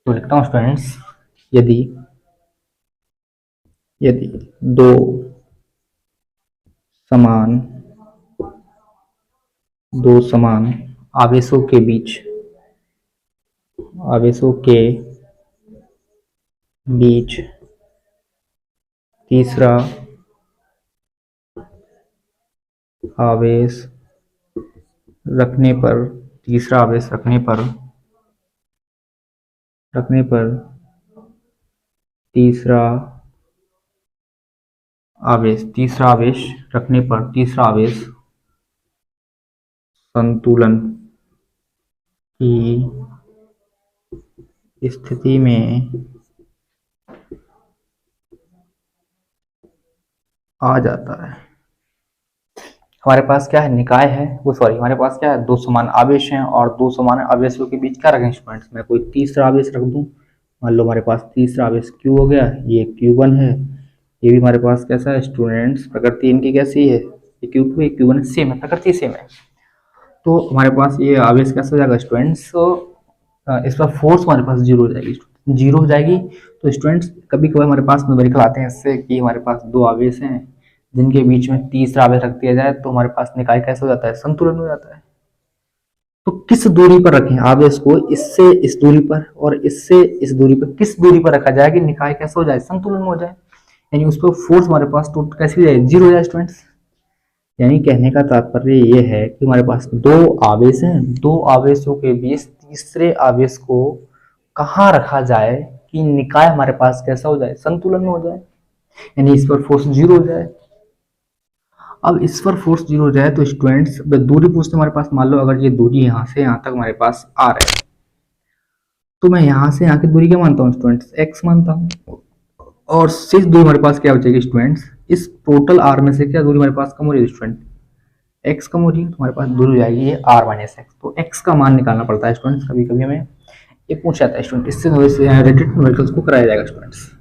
तो लिखता हूं स्टूडेंट्स, यदि यदि दो समान दो समान आवेशों के बीच आवेशों के बीच तीसरा आवेश रखने पर तीसरा आवेश रखने पर तीसरा आवेश रखने पर तीसरा आवेश संतुलन की स्थिति में आ जाता है। हमारे पास क्या है? निकाय है, वो सॉरी हमारे पास क्या है? दो समान आवेश हैं और दो समान आवेशों के बीच क्या रखें स्टूडेंट्स? मैं कोई तीसरा आवेश रख दूं। मान लो हमारे पास तीसरा आवेश Q हो गया, ये Q1 है। ये भी हमारे पास कैसा है स्टूडेंट्स? प्रकृति इनकी कैसी है? ये Q2 है, Q1 सेम है, प्रकृति सेम है। तो हमारे पास ये आवेश कैसा हो जाएगा स्टूडेंट्स? इस पर फोर्स हमारे पास जीरो हो जाएगी, जीरो हो जाएगी। तो स्टूडेंट्स, कभी कभी हमारे पास न्यूमेरिकल आते हैं इससे कि हमारे पास दो आवेश हैं जिनके बीच में तीसरा आवेश रख दिया जाए तो हमारे पास निकाय कैसे हो जाता है? संतुलन हो जाता है। तो किस दूरी पर रखें आवेश को? इससे इस दूरी पर और इससे इस दूरी पर, किस दूरी पर रखा जाए कि निकाय कैसे हो जाए? संतुलन हो जाए। यानी उस पर फोर्स हमारे पास तो कैसे हो जाए? जीरो हो जाए स्टूडेंट्स। यानी कहने का तात्पर्य ये है कि हमारे पास दो आवेश हैं, दो आवेशों के बीच तीसरे आवेश को कहाँ रखा जाए कि निकाय हमारे पास कैसा हो जाए? संतुलन में हो जाए, यानी इस पर फोर्स जीरो हो जाए। अब इस पर फोर्स जीरो हो जाए तो स्टूडेंट्स दूरी पूछते हमारे पास। मान लो अगर ये दूरी यहाँ से यहाँ तक हमारे पास आर है, तो मैं यहाँ से यहाँ की दूरी क्या मानता हूँ स्टूडेंट्स? एक्स मानता हूँ। और शेष दूरी हमारे पास क्या बचेगी स्टूडेंट्स? इस टोटल आर में से क्या दूरी हमारे पास कम हो रही है स्टूडेंट? एक्स कम हो रही है, तो हमारे पास दूरी हो जाएगी ये आर माइनस एक्स। तो एक्स का मान निकालना पड़ता है स्टूडेंट्स, कभी कभी हमें ये पूछ जाता है स्टूडेंट। इससे रिलेटेड न्यूमेरिकल्स को कराया जाएगा स्टूडेंट्स।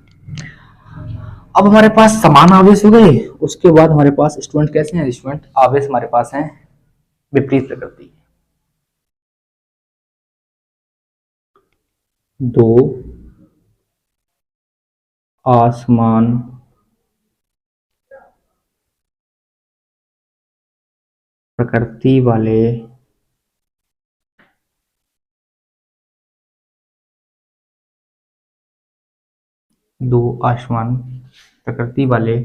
अब हमारे पास समान आवेश हो गए, उसके बाद हमारे पास स्टूडेंट कैसे हैं स्टूडेंट? आवेश हमारे पास हैं विपरीत प्रकृति। दो आसमान प्रकृति वाले दो आसमान प्रकृति वाले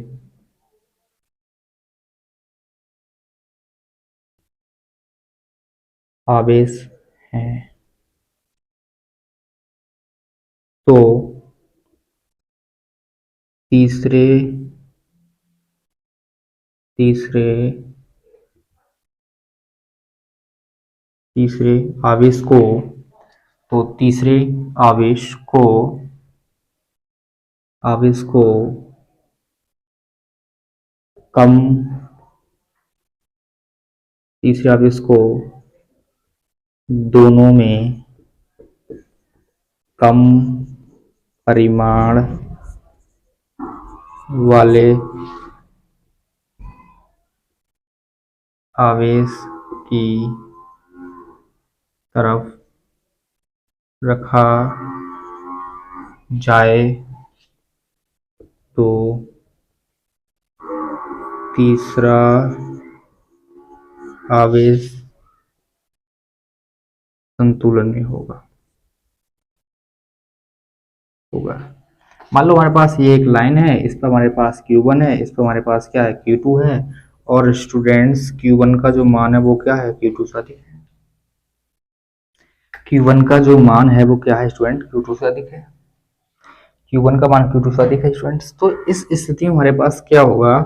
आवेश हैं तो तीसरे तीसरे तीसरे आवेश को तो तीसरे आवेश को कम तीसरे आवेश को दोनों में कम परिमाण वाले आवेश की तरफ रखा जाए तो तीसरा आवेश संतुलन में होगा। मान लो हमारे पास ये एक लाइन है, इस पर हमारे पास Q1 है, इस पर हमारे पास क्या है Q2 है, और स्टूडेंट्स Q1 का जो मान है वो क्या है Q2 से अधिक है। Q1 का जो मान है वो क्या है स्टूडेंट Q2 से अधिक है। Q1 का मान Q2 से अधिक है स्टूडेंट्स। तो इस स्थिति में हमारे पास क्या होगा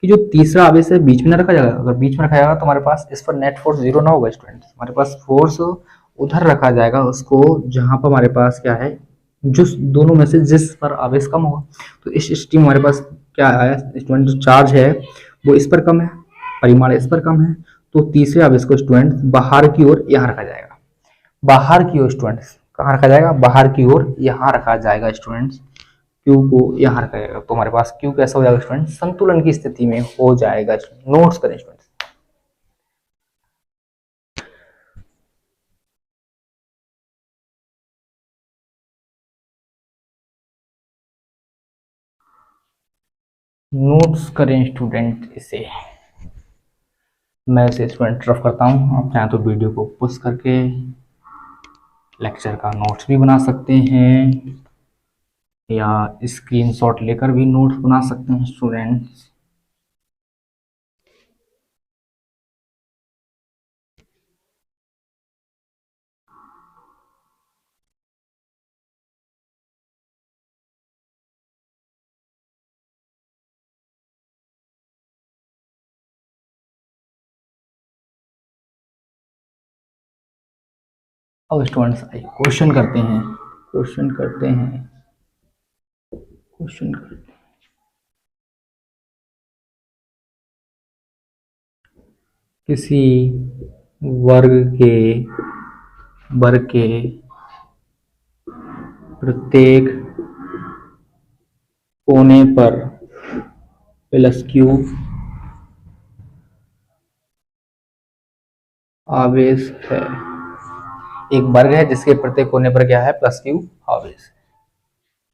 कि जो तीसरा आवेश है बीच में ना रखा जाएगा। अगर बीच में रखा जाएगा तो हमारे पास इस पर नेट फोर्स जीरो ना होगा स्टूडेंट्स। हमारे पास फोर्स उधर रखा जाएगा उसको जहां पर हमारे पास क्या है जो दोनों में से जिस पर आवेश कम होगा। तो इस स्थिति में हमारे पास क्या आया स्टूडेंट, जो चार्ज है वो इस पर कम है, परिमाण इस पर कम है, तो तीसरे आवेश को स्टूडेंट बाहर की ओर यहाँ रखा जाएगा। बाहर की ओर स्टूडेंट्स कहाँ रखा जाएगा, बाहर की ओर यहाँ रखा जाएगा स्टूडेंट्स। Q को यहाँ रखा जाएगा तो हमारे पास Q कैसा हो जाएगा स्टूडेंट, संतुलन की स्थिति में हो जाएगा। नोट्स करें स्टूडेंट्स। नोट्स करें स्टूडेंट। इसे मैं इसे स्टूडेंट रफ करता हूँ। आप चाहें तो वीडियो को पुश करके लेक्चर का नोट्स भी बना सकते हैं या स्क्रीनशॉट लेकर भी नोट्स बना सकते हैं स्टूडेंट्स। अब स्टूडेंट्स क्वेश्चन करते हैं। किसी वर्ग के प्रत्येक कोने पर प्लस Q आवेश है। एक वर्ग है जिसके प्रत्येक कोने पर क्या है प्लस Q आवेश।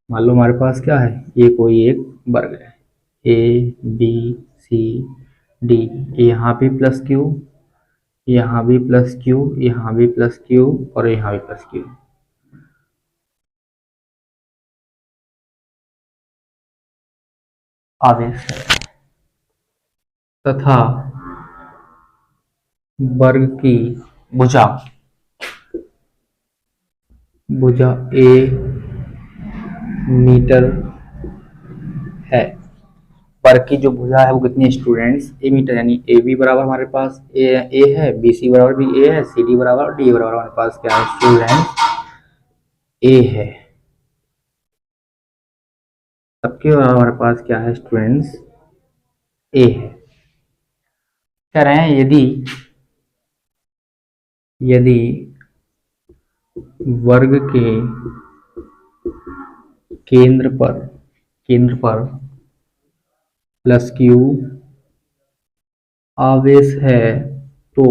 मान लो हमारे पास क्या है, ये कोई एक वर्ग है ABCD, यहाँ भी प्लस Q, यहाँ भी प्लस Q, यहाँ भी प्लस Q और यहाँ भी प्लस Q। आवेश है तथा वर्ग की भुजा A मीटर है। वर्ग की जो भुजा है वो कितनी स्टूडेंट्स A मीटर, यानी AB बराबर हमारे पास A है, BC बराबर भी A है, CD बराबर D बराबर हमारे पास क्या है स्टूडेंट्स A है। सबके बराबर हमारे पास क्या है स्टूडेंट्स A है। कह रहे हैं यदि वर्ग के केंद्र पर प्लस Q आवेश है तो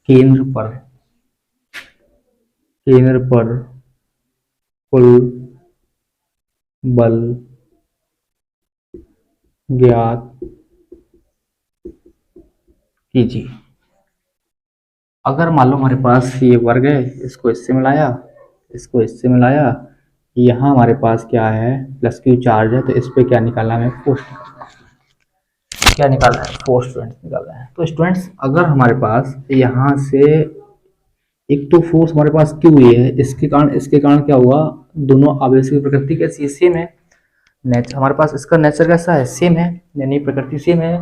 केंद्र पर कुल बल ज्ञात कीजिए। अगर मान लो हमारे पास ये वर्ग है, इसको इससे मिलाया इसको इससे मिलाया, यहाँ हमारे पास क्या है प्लस क्यू चार्ज है, तो इस पे क्या निकालना है हमें फोर्स, क्या निकालना है फोर्स स्टूडेंट्स निकालना है। तो स्टूडेंट्स अगर हमारे पास यहाँ से एक तो फोर्स हमारे पास क्यू हुई है, इसके कारण क्या हुआ, दोनों आवेश की प्रकृति कैसी सेम है, नेचर हमारे पास इसका नेचर कैसा है सेम है, यानी प्रकृति सेम है,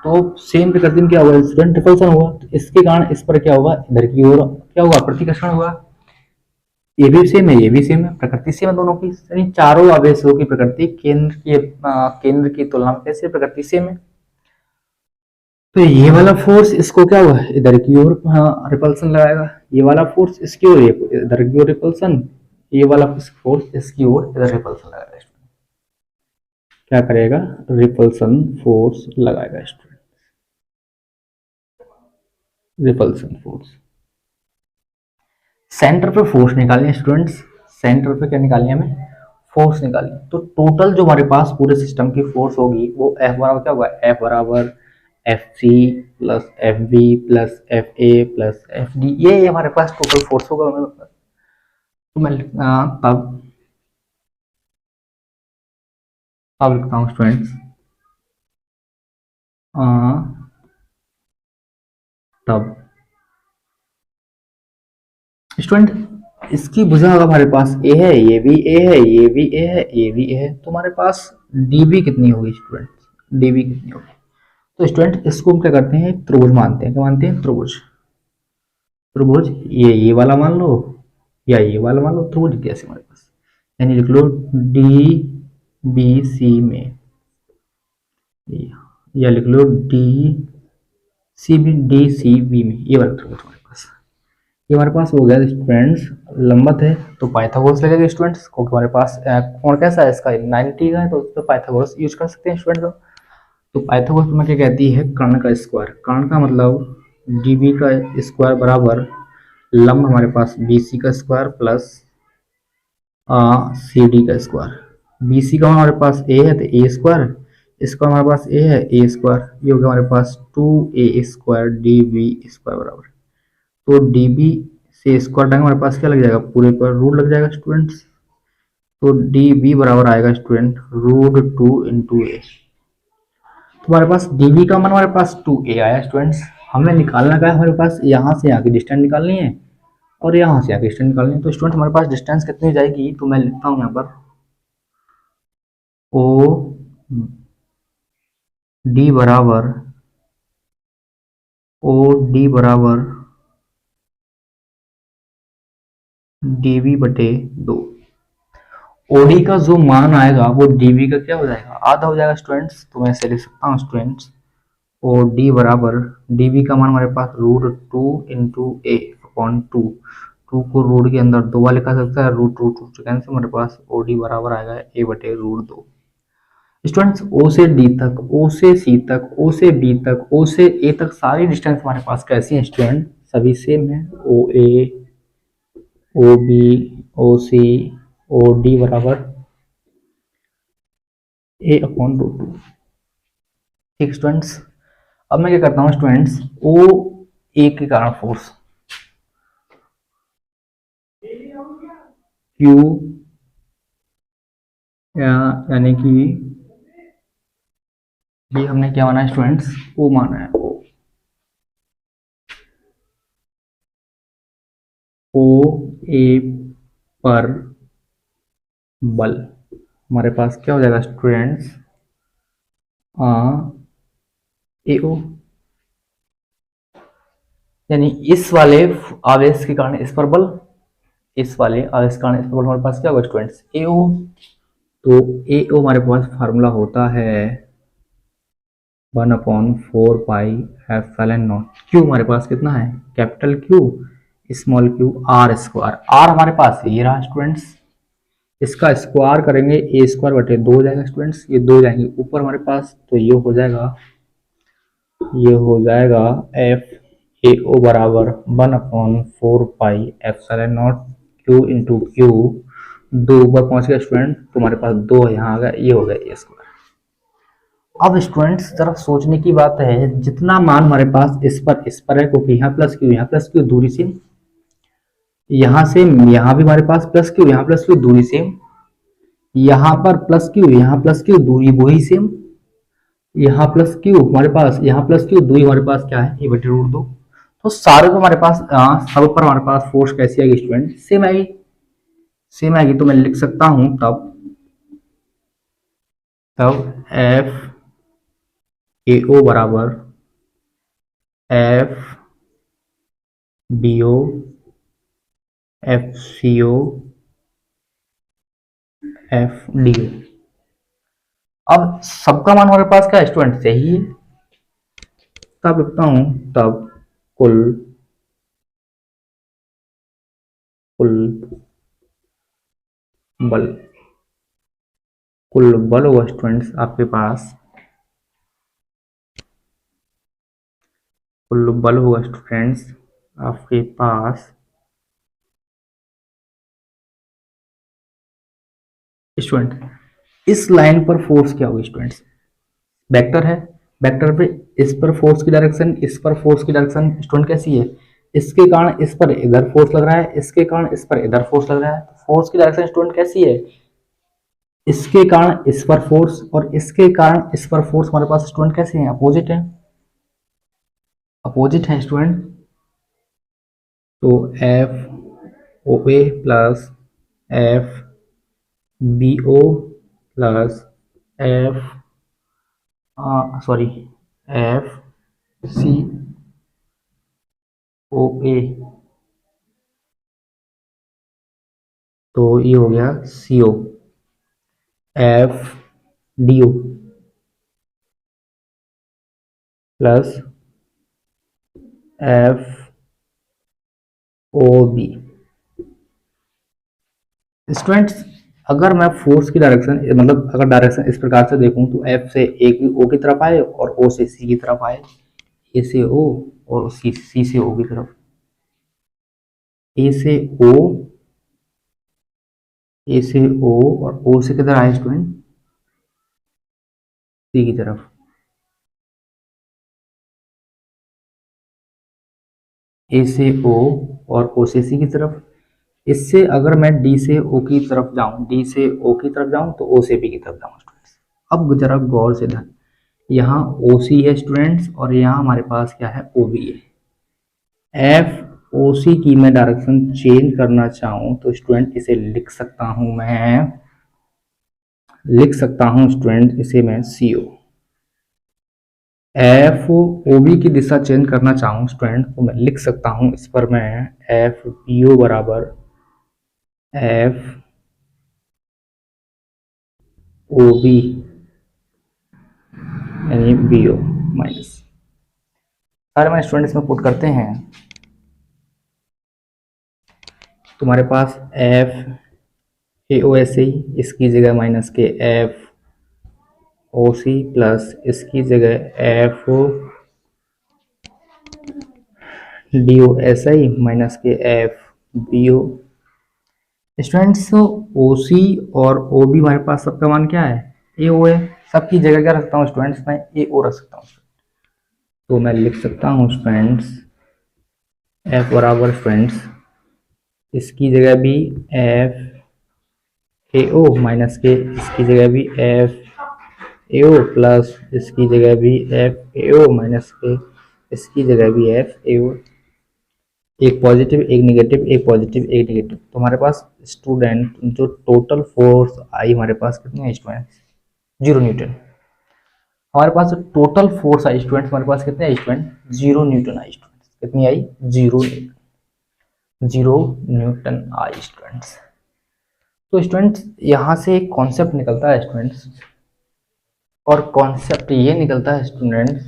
तो सेम प्रकृति में क्या हुआ स्टूडेंट रिपल्सन हुआ, तो इसके कारण इस पर क्या होगा इधर की ओर क्या हुआ प्रतिकर्षण हुआ, ये भी सेम है ये भी सेम है, प्रकृति सेम है दोनों की, यानी चारों आवेशों की प्रकृति केंद्र की तुलना में कैसे प्रकृति सेम है। तो ये वाला फोर्स इसको क्या हुआ इधर की ओर रिपल्सन लगाएगा, ये वाला फोर्स इसकी ओर इधर की ओर रिपल्सन, ये वाला फोर्स इसकी ओर इधर रिपल्सन लगाएगा, क्या करेगा रिपल्सन फोर्स लगाएगा स्टूडेंट, रिपल्सन फोर्स। सेंटर पे फोर्स निकालनी स्टूडेंट्स, सेंटर पे क्या निकालनी है हमें फोर्स निकालनी, तो टोटल जो हमारे पास पूरे सिस्टम की फोर्स होगी वो F बराबर क्या होगा, F बराबर FC plus FB plus FA plus FD, ये हमारे पास टोटल फोर्स होगा। तो मैं अब लिखता हूँ स्टूडेंट्स, तब स्टूडेंट इसकी भुजा अगर हमारे पास ए है, ये भी ए है, ये भी ए है, ये भी ए है, तो हमारे पास dB कितनी होगी स्टूडेंट, dB कितनी होगी, तो स्टूडेंट इसको हम क्या करते हैं त्रिभुज मानते हैं, क्या मानते हैं त्रिभुज, त्रिभुज ये वाला मान लो या ये वाला मान लो, त्रिभुज कैसे हमारे पास, यानी लिख लो DBC में, या लिख लो DCB में, ये वाला त्रिभुज हमारे पास, ये हमारे पास हो गया स्टूडेंट्स लंबत है, तो पाइथागोरस लगेगा स्टूडेंट्स, क्योंकि हमारे पास कोण कैसा है इसका 90 का है, तो उस पर पाइथागोरस यूज कर सकते हैं स्टूडेंट्स। तो पाइथागोरस में क्या कहती है कर्ण का स्क्वायर, कर्ण का मतलब डीबी का स्क्वायर बराबर लंब हमारे पास बीसी का स्क्वायर प्लस सी डी का स्क्वायर, बीसी का हमारे पास ए है तो ए स्क्वायर, इसका हमारे पास ए है ए स्क्वायर, ये हो गया हमारे पास 2a square D B square बराबर, तो डी बी से स्क्वायर टाइम हमारे पास क्या लग जाएगा पूरे पर रूट लग जाएगा स्टूडेंट्स, तो डी बी बराबर आएगा स्टूडेंट √2 इंटू ए, तो हमारे पास dB का मान हमारे पास 2a आया स्टूडेंट्स, हमें निकालना क्या है हमारे पास यहाँ से यहाँ की डिस्टेंस निकालनी है और यहाँ से यहाँ की डिस्टेंस निकालनी है, तो स्टूडेंट हमारे पास डिस्टेंस कितनी हो जाएगी, तो मैं लिखता हूँ यहाँ पर ओ डी बराबर dB बटे 2, ओडी का जो मान आएगा वो dB का क्या हो जाएगा आधा हो जाएगा स्टूडेंट्स, तो मैं इसे लिख सकता हूँ स्टूडेंट्स ओ डी बराबर dB का मान हमारे पास √2 इंटू ए अपॉन 2 को रूट के अंदर 2 बार लिखा सकता है, √2 कैंसिल, हमारे पास ओ डी बराबर आएगा a बटे √2। स्टूडेंट्स ओ से डी तक, ओ से सी तक, ओ से बी तक, ओ से ए तक सारी डिस्टेंस हमारे पास कैसी है स्टूडेंट, सभी सेम है, ओ ए ओ बी ओ सी ओ डी बराबर a अपॉन √2। ठीक स्टूडेंट्स, अब मैं क्या करता हूँ स्टूडेंट्स ओ ए के कारण फोर्स क्यू यानी कि ये हमने क्या माना है स्टूडेंट्स ओ माना है, ओ ए पर बल हमारे पास क्या हो जाएगा स्टूडेंट्स ए ओ, यानी इस वाले आवेश के कारण इस पर बल, इस वाले आवेश के कारण इस पर बल हमारे पास क्या होगा स्टूडेंट्स ए ओ, तो ए ओ हमारे पास फार्मूला होता है 1/4 पाई एप्सिलॉन नॉट, क्यू हमारे पास कितना है capital Q small Q R square, R हमारे पास ये रहा स्टूडेंट्स, इसका स्क्वायर करेंगे ए स्क्वायर बटे 2 हो जाएगा स्टूडेंट्स, ये 2 जाएंगे ऊपर हमारे पास, तो ये हो जाएगा एफ ए ओ बराबर 1/4 pi epsilon naught Q into Q, 2 ऊपर पहुंच गया स्टूडेंट, तो हमारे पास 2 यहाँ आ गया, ये हो गया ए स्क्वायर। अब स्टूडेंट्स जरा सोचने की बात है, जितना मान हमारे पास इस पर है, क्योंकि यहाँ प्लस क्यू दूरी से यहाँ से यहाँ भी हमारे पास प्लस क्यू, यहाँ प्लस क्यू, दूरी सेम, यहाँ पर प्लस क्यू, यहाँ प्लस क्यू, दूरी वही सेम, यहाँ प्लस क्यू हमारे पास, यहाँ प्लस क्यू, दूरी हमारे पास क्या है, a/√2। तो सारे को हमारे पास सब पर हमारे पास फोर्स कैसी आएगी स्टूडेंट, सेम आएगी, सेम आएगी। तो मैं लिख सकता हूं तब FAO बराबर FBO FCO FDO। अब सबका मान हमारे पास क्या है स्टूडेंट, सही है। तब लिखता हूं तब कुल बल, कुल बल होगा स्टूडेंट्स आपके पास, कुल बल होगा स्टूडेंट्स आपके पास स्टूडेंट, इस लाइन पर फोर्स क्या होगी स्टूडेंट्स, वेक्टर है, वेक्टर पे इस पर फोर्स की डायरेक्शन, इस पर फोर्स की डायरेक्शन स्टूडेंट कैसी है, इसके कारण इस पर इधर फोर्स लग रहा है, इसके कारण इस पर इधर फोर्स लग रहा है। तो फोर्स की डायरेक्शन स्टूडेंट कैसी है, इसके कारण इस पर फोर्स और इसके कारण इस पर फोर्स हमारे पास स्टूडेंट कैसे हैं, अपोजिट है, अपोजिट है स्टूडेंट। तो FOA plus FBO plus FCOA, तो ये हो गया CO, FDO plus FOB। Students अगर मैं फोर्स की डायरेक्शन, मतलब अगर डायरेक्शन इस प्रकार से देखूं तो F से A की O की तरफ आए और O से C की तरफ आए, A से O और C से O की तरफ, A से O, A से O और O से किधर आए स्टूडेंट, C की तरफ, A से O और O से C की तरफ। इससे अगर मैं D से O की तरफ जाऊं, D से O की तरफ जाऊं तो O से B की तरफ जाऊं स्टूडेंट्स। अब जरा गौर से ध्यान, यहाँ OC है स्टूडेंट्स और यहाँ हमारे पास क्या है, OB है। FOC की मैं डायरेक्शन चेंज करना चाहूं तो स्टूडेंट इसे लिख सकता हूं, मैं लिख सकता हूं स्टूडेंट इसे मैं CO। FOB की दिशा चेंज करना चाहूं स्टूडेंट तो मैं लिख सकता हूं इस पर मैं FBO बराबर FOB यानी BO माइनस, सारे मैं स्टूडेंट इसमें पुट करते हैं। तुम्हारे पास FAO ऐसे ही, इसकी जगह माइनस के FOC प्लस इसकी जगह FDO ऐसा ही माइनस के FBO। स्टूडेंट्स OC और OB हमारे पास सबका मान क्या है, AO है। सबकी जगह क्या रखता हूँ स्टूडेंट्स, मैं AO रख सकता हूँ। तो मैं लिख सकता हूँ स्टूडेंट्स F बराबर स्टूडेंट्स इसकी जगह भी FAO माइनस के इसकी जगह भी FAO प्लस इसकी जगह भी FAO माइनस के इसकी जगह भी FAO। एक पॉजिटिव एक नेगेटिव, एक पॉजिटिव एक नेगेटिव। तो हमारे पास स्टूडेंट जो टोटल फोर्स आई हमारे पास कितनी है स्टूडेंट, 0 न्यूटन। हमारे पास टोटल फोर्स आई स्टूडेंट, हमारे पास कितने I student, 0 Newton I student. कितनी आई, 0 न्यूटन आई स्टूडेंट्स। तो स्टूडेंट्स यहाँ से एक कॉन्सेप्ट निकलता है स्टूडेंट्स, और कॉन्सेप्ट ये निकलता है स्टूडेंट्स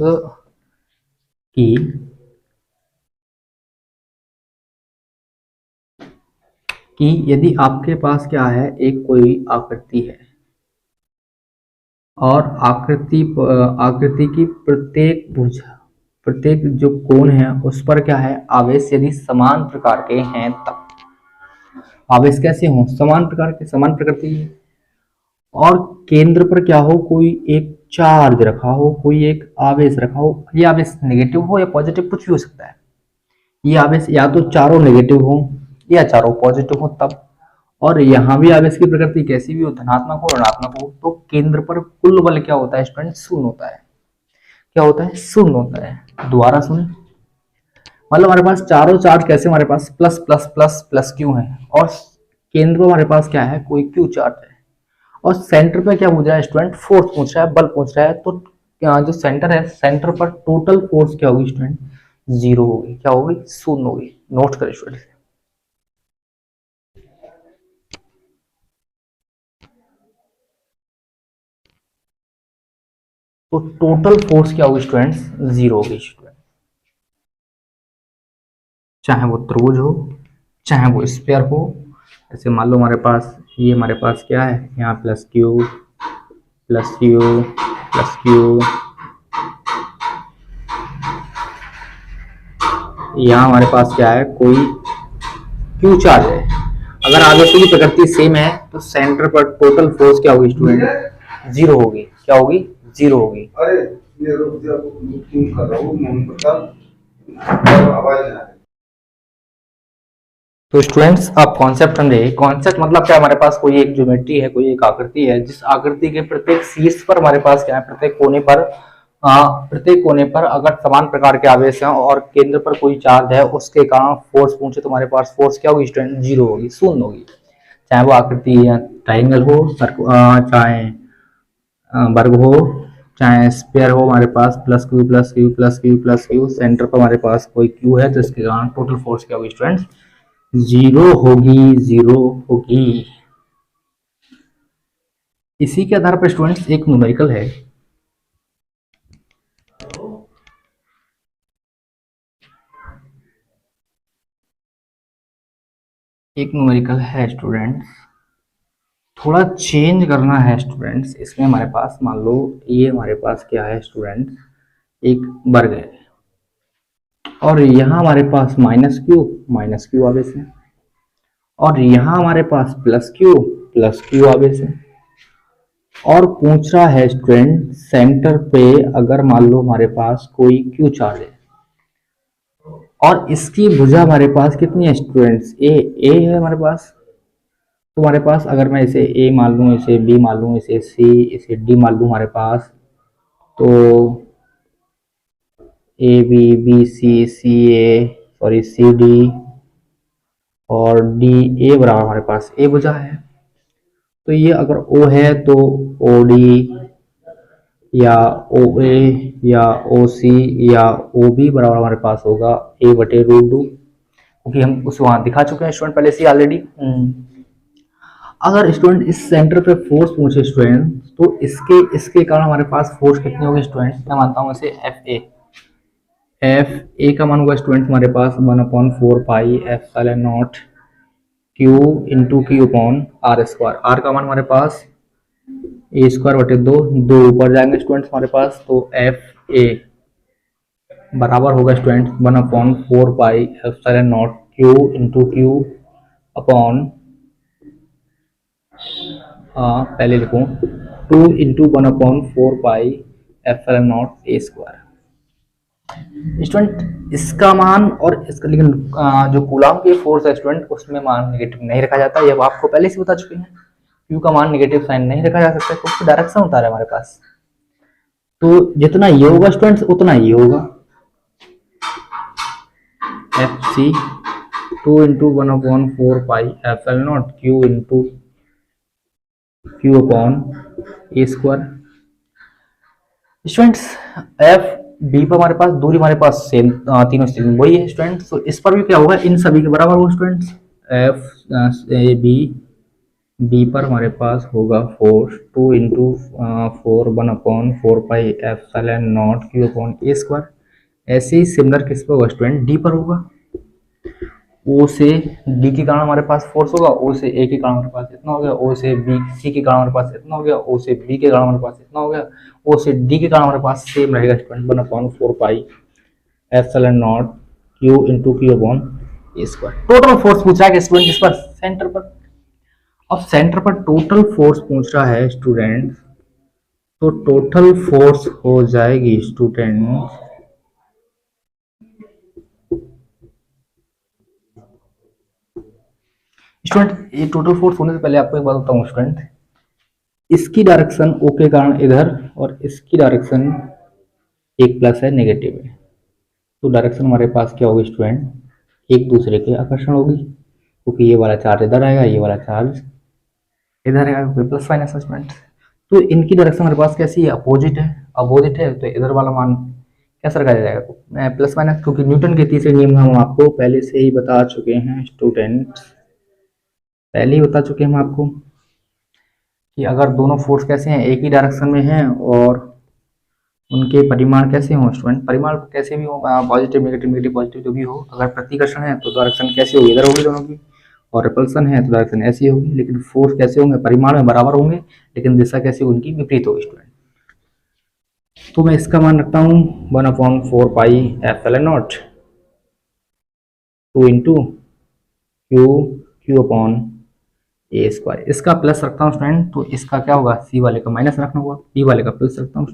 कि यदि आपके पास क्या है, एक कोई आकृति है और आकृति की प्रत्येक भुजा, प्रत्येक जो कोण है उस पर क्या है, आवेश यदि समान प्रकार के हैं तब। आवेश कैसे हो, समान प्रकार के, समान प्रकृति, और केंद्र पर क्या हो, कोई एक चार्ज रखा हो, कोई एक आवेश रखा हो। ये आवेश नेगेटिव हो या पॉजिटिव, कुछ भी हो सकता है। ये आवेश या तो चारों नेगेटिव हो या चारों पॉजिटिव हो तब। और यहाँ भी आवेश की प्रकृति कैसी भी हो, धनात्मक हो ऋणात्मक हो, तो केंद्र पर कुल बल क्या होता है स्टूडेंट, शून्य होता है। क्या होता है, शून्य होता है। दोबारा सुने, मतलब हमारे पास चारों चार्ज कैसे, हमारे पास plus plus plus plus Q है, और केंद्र में हमारे पास क्या है, कोई क्यू चार्ज है। और सेंटर पे क्या पूछ रहा है स्टूडेंट, फोर्स पूछ रहा है, बल पूछ रहा है। तो जो सेंटर है, सेंटर पर टोटल फोर्स क्या होगी स्टूडेंट, जीरो होगी। क्या होगी, शून्य होगी। नोट करें स्टूडेंट। तो टोटल फोर्स क्या होगी स्टूडेंट्स, जीरो होगी स्टूडेंट। चाहे वो त्रिभुज हो, चाहे वो स्फीयर हो। जैसे मान लो हमारे पास ये, हमारे पास क्या है यहाँ, plus Q plus Q plus Q, यहाँ हमारे पास क्या है, कोई क्यू चार्ज है। अगर आवेशों की प्रकृति सेम है तो सेंटर पर टोटल फोर्स क्या होगी स्टूडेंट, जीरो होगी। क्या होगी, जीरो होगी। अरे ये रुक जा, क्यों कर रहा हूँ मोहन प्रताप, आवाज नहीं आ रही। तो स्टूडेंट्स आप कॉन्सेप्ट समझे। कॉन्सेप्ट मतलब क्या, हमारे पास कोई एक ज्योमेट्री है, कोई एक आकृति है, जिस आकृति के प्रत्येक शीर्ष पर हमारे पास क्या है, प्रत्येक कोने पर अगर समान प्रकार के आवेश हैं और केंद्र पर कोई चार्ज है, उसके कारण फोर्स पूछे तो हमारे पास फोर्स क्या होगी स्टूडेंट, जीरो होगी, शून्य होगी। चाहे वो आकृति ट्राइंगल हो, चाहे वर्ग हो, चाहे स्पेयर हो, हमारे पास plus Q plus Q plus Q plus Q, centre पर हमारे पास कोई क्यू है, तो इसके कारण टोटल फोर्स क्या होगी स्टूडेंट्स, जीरो होगी, जीरो होगी। इसी के आधार पर स्टूडेंट्स एक न्यूमेरिकल है, स्टूडेंट्स, थोड़ा चेंज करना है स्टूडेंट्स। इसमें हमारे पास मान लो ये हमारे पास क्या है स्टूडेंट्स, एक वर्ग है, और यहाँ हमारे पास माइनस क्यू आवेश है, और यहाँ हमारे पास प्लस क्यू आवेश है। और पूछ रहा है स्टूडेंट सेंटर पे अगर मान लो हमारे पास कोई क्यू चार्ज है, और इसकी भुजा हमारे पास कितनी है स्टूडेंट्स, ए है हमारे पास। तो हमारे पास अगर मैं इसे ए मान लूँ, इसे बी मान लूँ, इसे सी, इसे डी मान लूँ हमारे पास, तो A B, B C, C D और डी ए बराबर हमारे पास ए भुजा है। तो ये अगर ओ है तो ओ डी या ओ ए या ओ सी या ओ बी बराबर हमारे पास होगा A/√2, क्योंकि हम उस वहां दिखा चुके हैं स्टूडेंट पहले से ऑलरेडी। अगर स्टूडेंट इस सेंटर पे फोर्स पूछे स्टूडेंट, तो इसके कारण हमारे पास फोर्स कितनी होगी स्टूडेंट, मैं मानता हूँ इसे एफ ए का मान होगा स्टूडेंट हमारे पास 1/4πε0 Q into Q upon R square. R का मान हमारे पास A²/2 ऊपर जाएंगे स्टूडेंट्स हमारे पास, तो एफ ए बराबर होगा student 1/4πε0 Q into Q upon, पहले लिखूं 2 इंटू 1/4πε0 A²। स्टूडेंट इसका मान और इसका, लेकिन जो कूलाम की फोर्स है स्टूडेंट, उसमें मान नेगेटिव नहीं रखा जाता, ये आपको पहले से बता चुके हैं। क्यू का मान नेगेटिव साइन नहीं रखा जा सकता क्योंकि डायरेक्शन होता है हमारे पास। तो जितना ये होगा स्टूडेंट्स उतना ये होगा, F C 2 into 1/4πε0 Q into Q upon A²। Students F B पर हमारे पास दूरी हमारे पास सेम, तीनों सेम वही है स्टूडेंट्स। तो इस पर भी क्या होगा, इन सभी के बराबर होगा स्टूडेंट्स। एफ ए बी पर हमारे पास होगा force 2 into 1/4πε0 Q upon A²। ऐसे ही सिमिलर किस पर होगा स्टूडेंट, डी पर होगा। ओ से डी के कारण हमारे पास फोर्स होगा, ओ से ए के कारण हमारे पास इतना हो गया, ओ से बी सी के कारण हमारे पास इतना हो गया, ओ से बी के कारण हमारे पास इतना हो गया, ओ से डी के कारण हमारे पास सेम रहेगा student 1/4πε0 Q into Q upon A²। Total force पूछ रहा है स्टूडेंट इस पर, सेंटर पर। अब सेंटर पर टोटल फोर्स पूछ रहा है स्टूडेंट, तो टोटल फोर्स हो जाएगी स्टूडेंट स्टूडेंट ये टोटल फोर्स होने से पहले आपको एक बात बताऊं स्टूडेंट, इसकी डायरेक्शन ओ के कारण इधर और इसकी डायरेक्शन एक प्लस है, नेगेटिव है, तो डायरेक्शन हमारे पास क्या होगी स्टूडेंट, एक दूसरे के आकर्षण होगी, क्योंकि ये वाला चार्ज इधर आएगा, ये वाला चार्ज इधर आएगा, प्लस माइनस स्टूडेंट। तो इनकी डायरेक्शन हमारे पास कैसी है, अपोजिट है, अपोजिट है, तो इधर वाला मान कैसा रखा जाएगा, प्लस माइनस, क्योंकि न्यूटन के तीसरे नियम हम आपको पहले से ही बता चुके हैं स्टूडेंट, पहले ही बता चुके हैं हम आपको कि अगर दोनों फोर्स कैसे हैं, एक ही डायरेक्शन में हैं और उनके परिमाण कैसे हों स्टूडेंट, परिमाण कैसे भी हो, पॉजिटिव नेगेटिव नेगेटिव पॉजिटिव जो भी हो, अगर प्रतिकर्षण है तो डायरेक्शन कैसी होगी, इधर होगी दोनों की, और रिपल्सन है तो डायरेक्शन ऐसी होगी, लेकिन फोर्स कैसे होंगे, परिमाण में बराबर होंगे, लेकिन दिशा कैसी उनकी विपरीत होगी स्टूडेंट। तो मैं इसका मान रखता हूँ 1/4 pi epsilon not 2 into Q upon A square, इसका प्लस रखता हूँ स्टूडेंट, तो इसका क्या होगा, सी वाले का माइनस रखना होगा, डी वाले का प्लस रखता हूँ,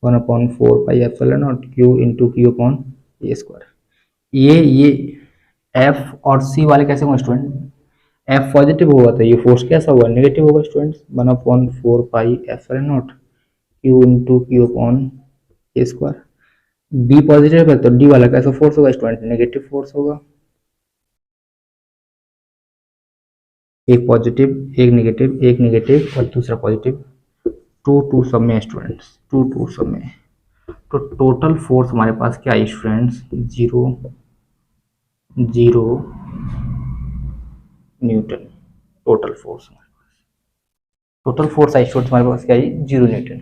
1/4 pi epsilon naught Q into Q upon A square. ये एफ और सी वाले कैसे होंगे स्टूडेंट, एफ पॉजिटिव होगा तो ये फोर्स कैसा होगा, नेगेटिव होगा student, 1/4 pi epsilon naught Q into Q upon A square. B positive है तो डी वाला कैसा फोर्स होगा स्टूडेंट, नेगेटिव फोर्स होगा, एक पॉजिटिव एक नेगेटिव और दूसरा पॉजिटिव, टू सब में स्टूडेंट्स, टू सब में, तो टोटल फोर्स हमारे पास क्या है स्टूडेंट्स, 0 न्यूटन, टोटल फोर्स हमारे पास, टोटल फोर्स आई स्टूडेंट्स हमारे पास क्या है, 0 न्यूटन।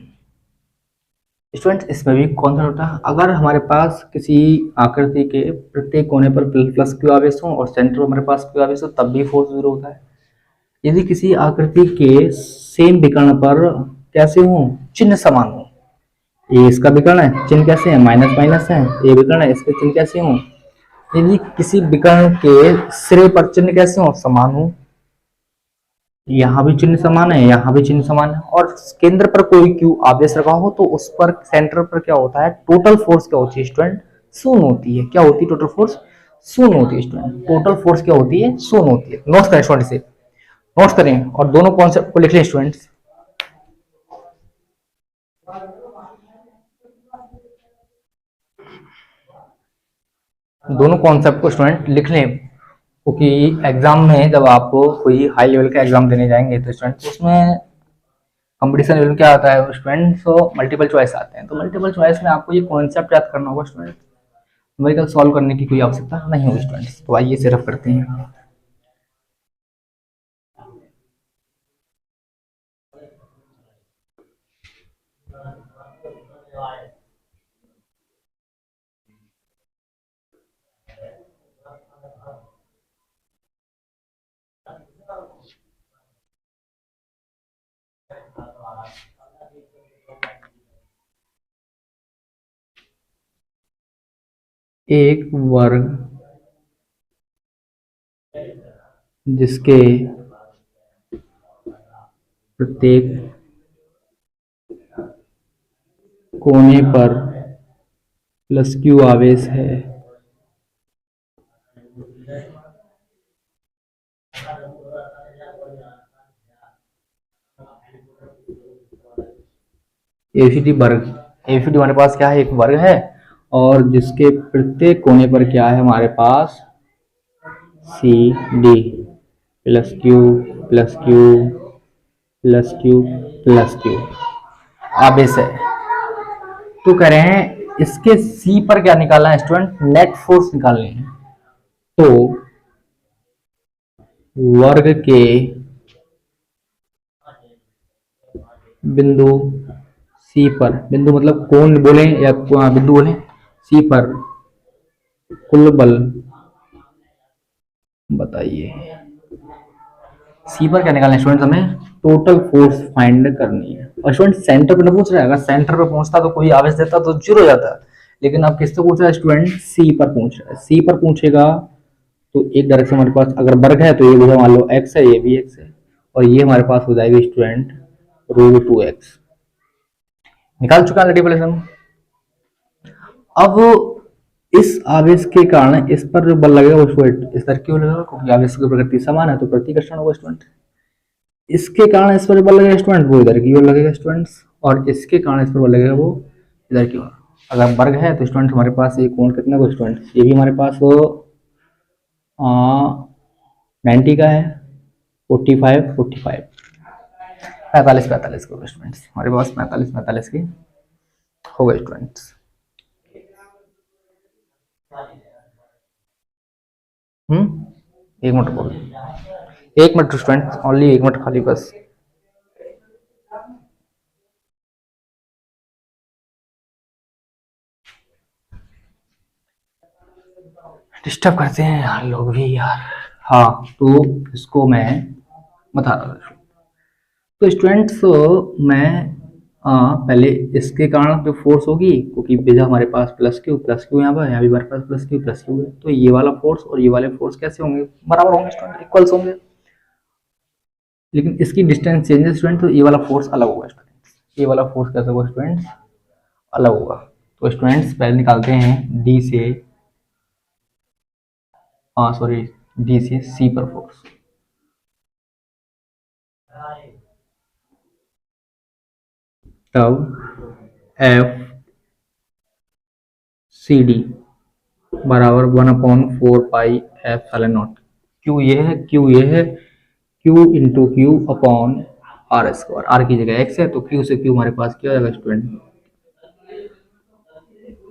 स्टूडेंट्स इसमें भी कॉन्सेप्ट होता है, अगर हमारे पास किसी आकृति के प्रत्येक कोने पर प्लस क्यू आवेश हो और सेंटर हमारे पास क्यू आवेश हो तब भी फोर्स 0 होता है। यदि किसी आकृति के सेम विकर्ण पर कैसे हो, चिन्ह समान हो, ये इसका विकर्ण है, चिन्ह कैसे है, माइनस माइनस है, ये विकर्ण है, इसके चिन्ह कैसे हो, यदि किसी विकर्ण के सिरे पर चिन्ह कैसे हो, समान हो, यहाँ भी चिन्ह समान है, यहाँ भी चिन्ह समान है, और केंद्र पर कोई क्यू आवेश रखा हो तो उस पर सेंटर पर क्या होता है, टोटल फोर्स क्या होती है स्टूडेंट, शून्य होती है, क्या होती है टोटल फोर्स, शून्य होती है स्टूडेंट, टोटल फोर्स क्या होती है, शून्य होती है। नोट करें स्टूडेंट, इसे नोट करें और दोनों कॉन्सेप्ट को लिख लें स्टूडेंट्स, दोनों कॉन्सेप्ट को स्टूडेंट लिख लें, क्योंकि एग्जाम में जब आप कोई हाई लेवल का एग्जाम देने जाएंगे तो स्टूडेंट उसमें कंपटीशन लेवल क्या आता है स्टूडेंट, तो मल्टीपल चॉइस आते हैं, तो मल्टीपल चॉइस में आपको ये कॉन्सेप्ट याद करना होगा स्टूडेंट, न्यूमेरिकल सॉल्व करने की कोई आवश्यकता नहीं होगी स्टूडेंट्स। तो आइए सिर्फ करते हैं, एक वर्ग जिसके प्रत्येक कोने पर प्लस क्यू आवेश है, एबीसीडी वर्ग, एबीसीडी हमारे पास क्या है, एक वर्ग है, और जिसके प्रत्येक कोने पर क्या है हमारे पास, C D plus Q plus Q plus Q plus Q आवेश है। तो कह रहे हैं इसके सी पर क्या निकालना है स्टूडेंट, नेट फोर्स निकालनी है, तो वर्ग के बिंदु सी पर, बिंदु मतलब कोण बोले या बिंदु बोले, सी पर कुल बल बताइए, सी पर क्या निकालना है स्टूडेंट, हमें टोटल फोर्स फाइंड करनी है। और स्टूडेंट सेंटर पर पूछ रहा है, अगर सेंटर पर पहुंचता तो कोई आवेश देता तो 0 हो जाता, लेकिन अब किससे पूछ रहा है स्टूडेंट, सी पर पूछ रहा है, सी पर पूछेगा तो एक डायरेक्शन हमारे पास अगर वर्ग है तो ये मान लो x है, ये भी x है, और ये हमारे पास हो जाएगी स्टूडेंट √2x, निकाल चुका है। अब इस आवेश के कारण इस पर जो बल लगेगा वो स्टूडेंट इस तरह क्यों लगेगा, क्योंकि आवेश की प्रकृति समान है तो प्रतिकर्षण होगा स्टूडेंट। इसके कारण इस पर बल लगेगा स्टूडेंट वो इधर की ओर लगेगा स्टूडेंट्स, और इसके कारण इस पर बल लगेगा वो इधर की ओर। अगर वर्ग है तो स्टूडेंट हमारे पास ये कोण कितना को स्टूडेंट, ये भी हमारे पास 90 का है, 45 45 45 45 को स्टूडेंट्स हमारे पास 45 45 की हो गए स्टूडेंट्स। एक मिनट बोल, एक मिनट स्टूडेंट, ओनली एक मिनट खाली बस। डिस्टर्ब करते हैं यार लोग भी यार। हाँ तो इसको मैं बता रहा था। तो स्टूडेंट्स मैं पहले इसके कारण जो फोर्स होगी, क्योंकि भैया हमारे पास प्लस क्यू यहाँ पर, यहाँ भी हमारे पास प्लस क्यू है, तो ये वाला फोर्स और ये वाले फोर्स कैसे होंगे, बराबर होंगे स्टूडेंट, इक्वल्स होंगे। लेकिन इसकी डिस्टेंस चेंजेस स्टूडेंट, तो ये वाला फोर्स अलग होगा स्टूडेंट्स, ये वाला फोर्स कैसा होगा स्टूडेंट्स, अलग होगा। तो स्टूडेंट्स पहले निकालते हैं डी से, सॉरी डी से सी पर फोर्स। तब एफ सी डी बराबर 1/4 एप्सिलॉन नॉट, क्यू ये है, क्यू ये है, Q into Q upon R square, R की जगह एक्स है तो क्यू से क्यू हमारे पास क्या हो जाएगा स्टूडेंट,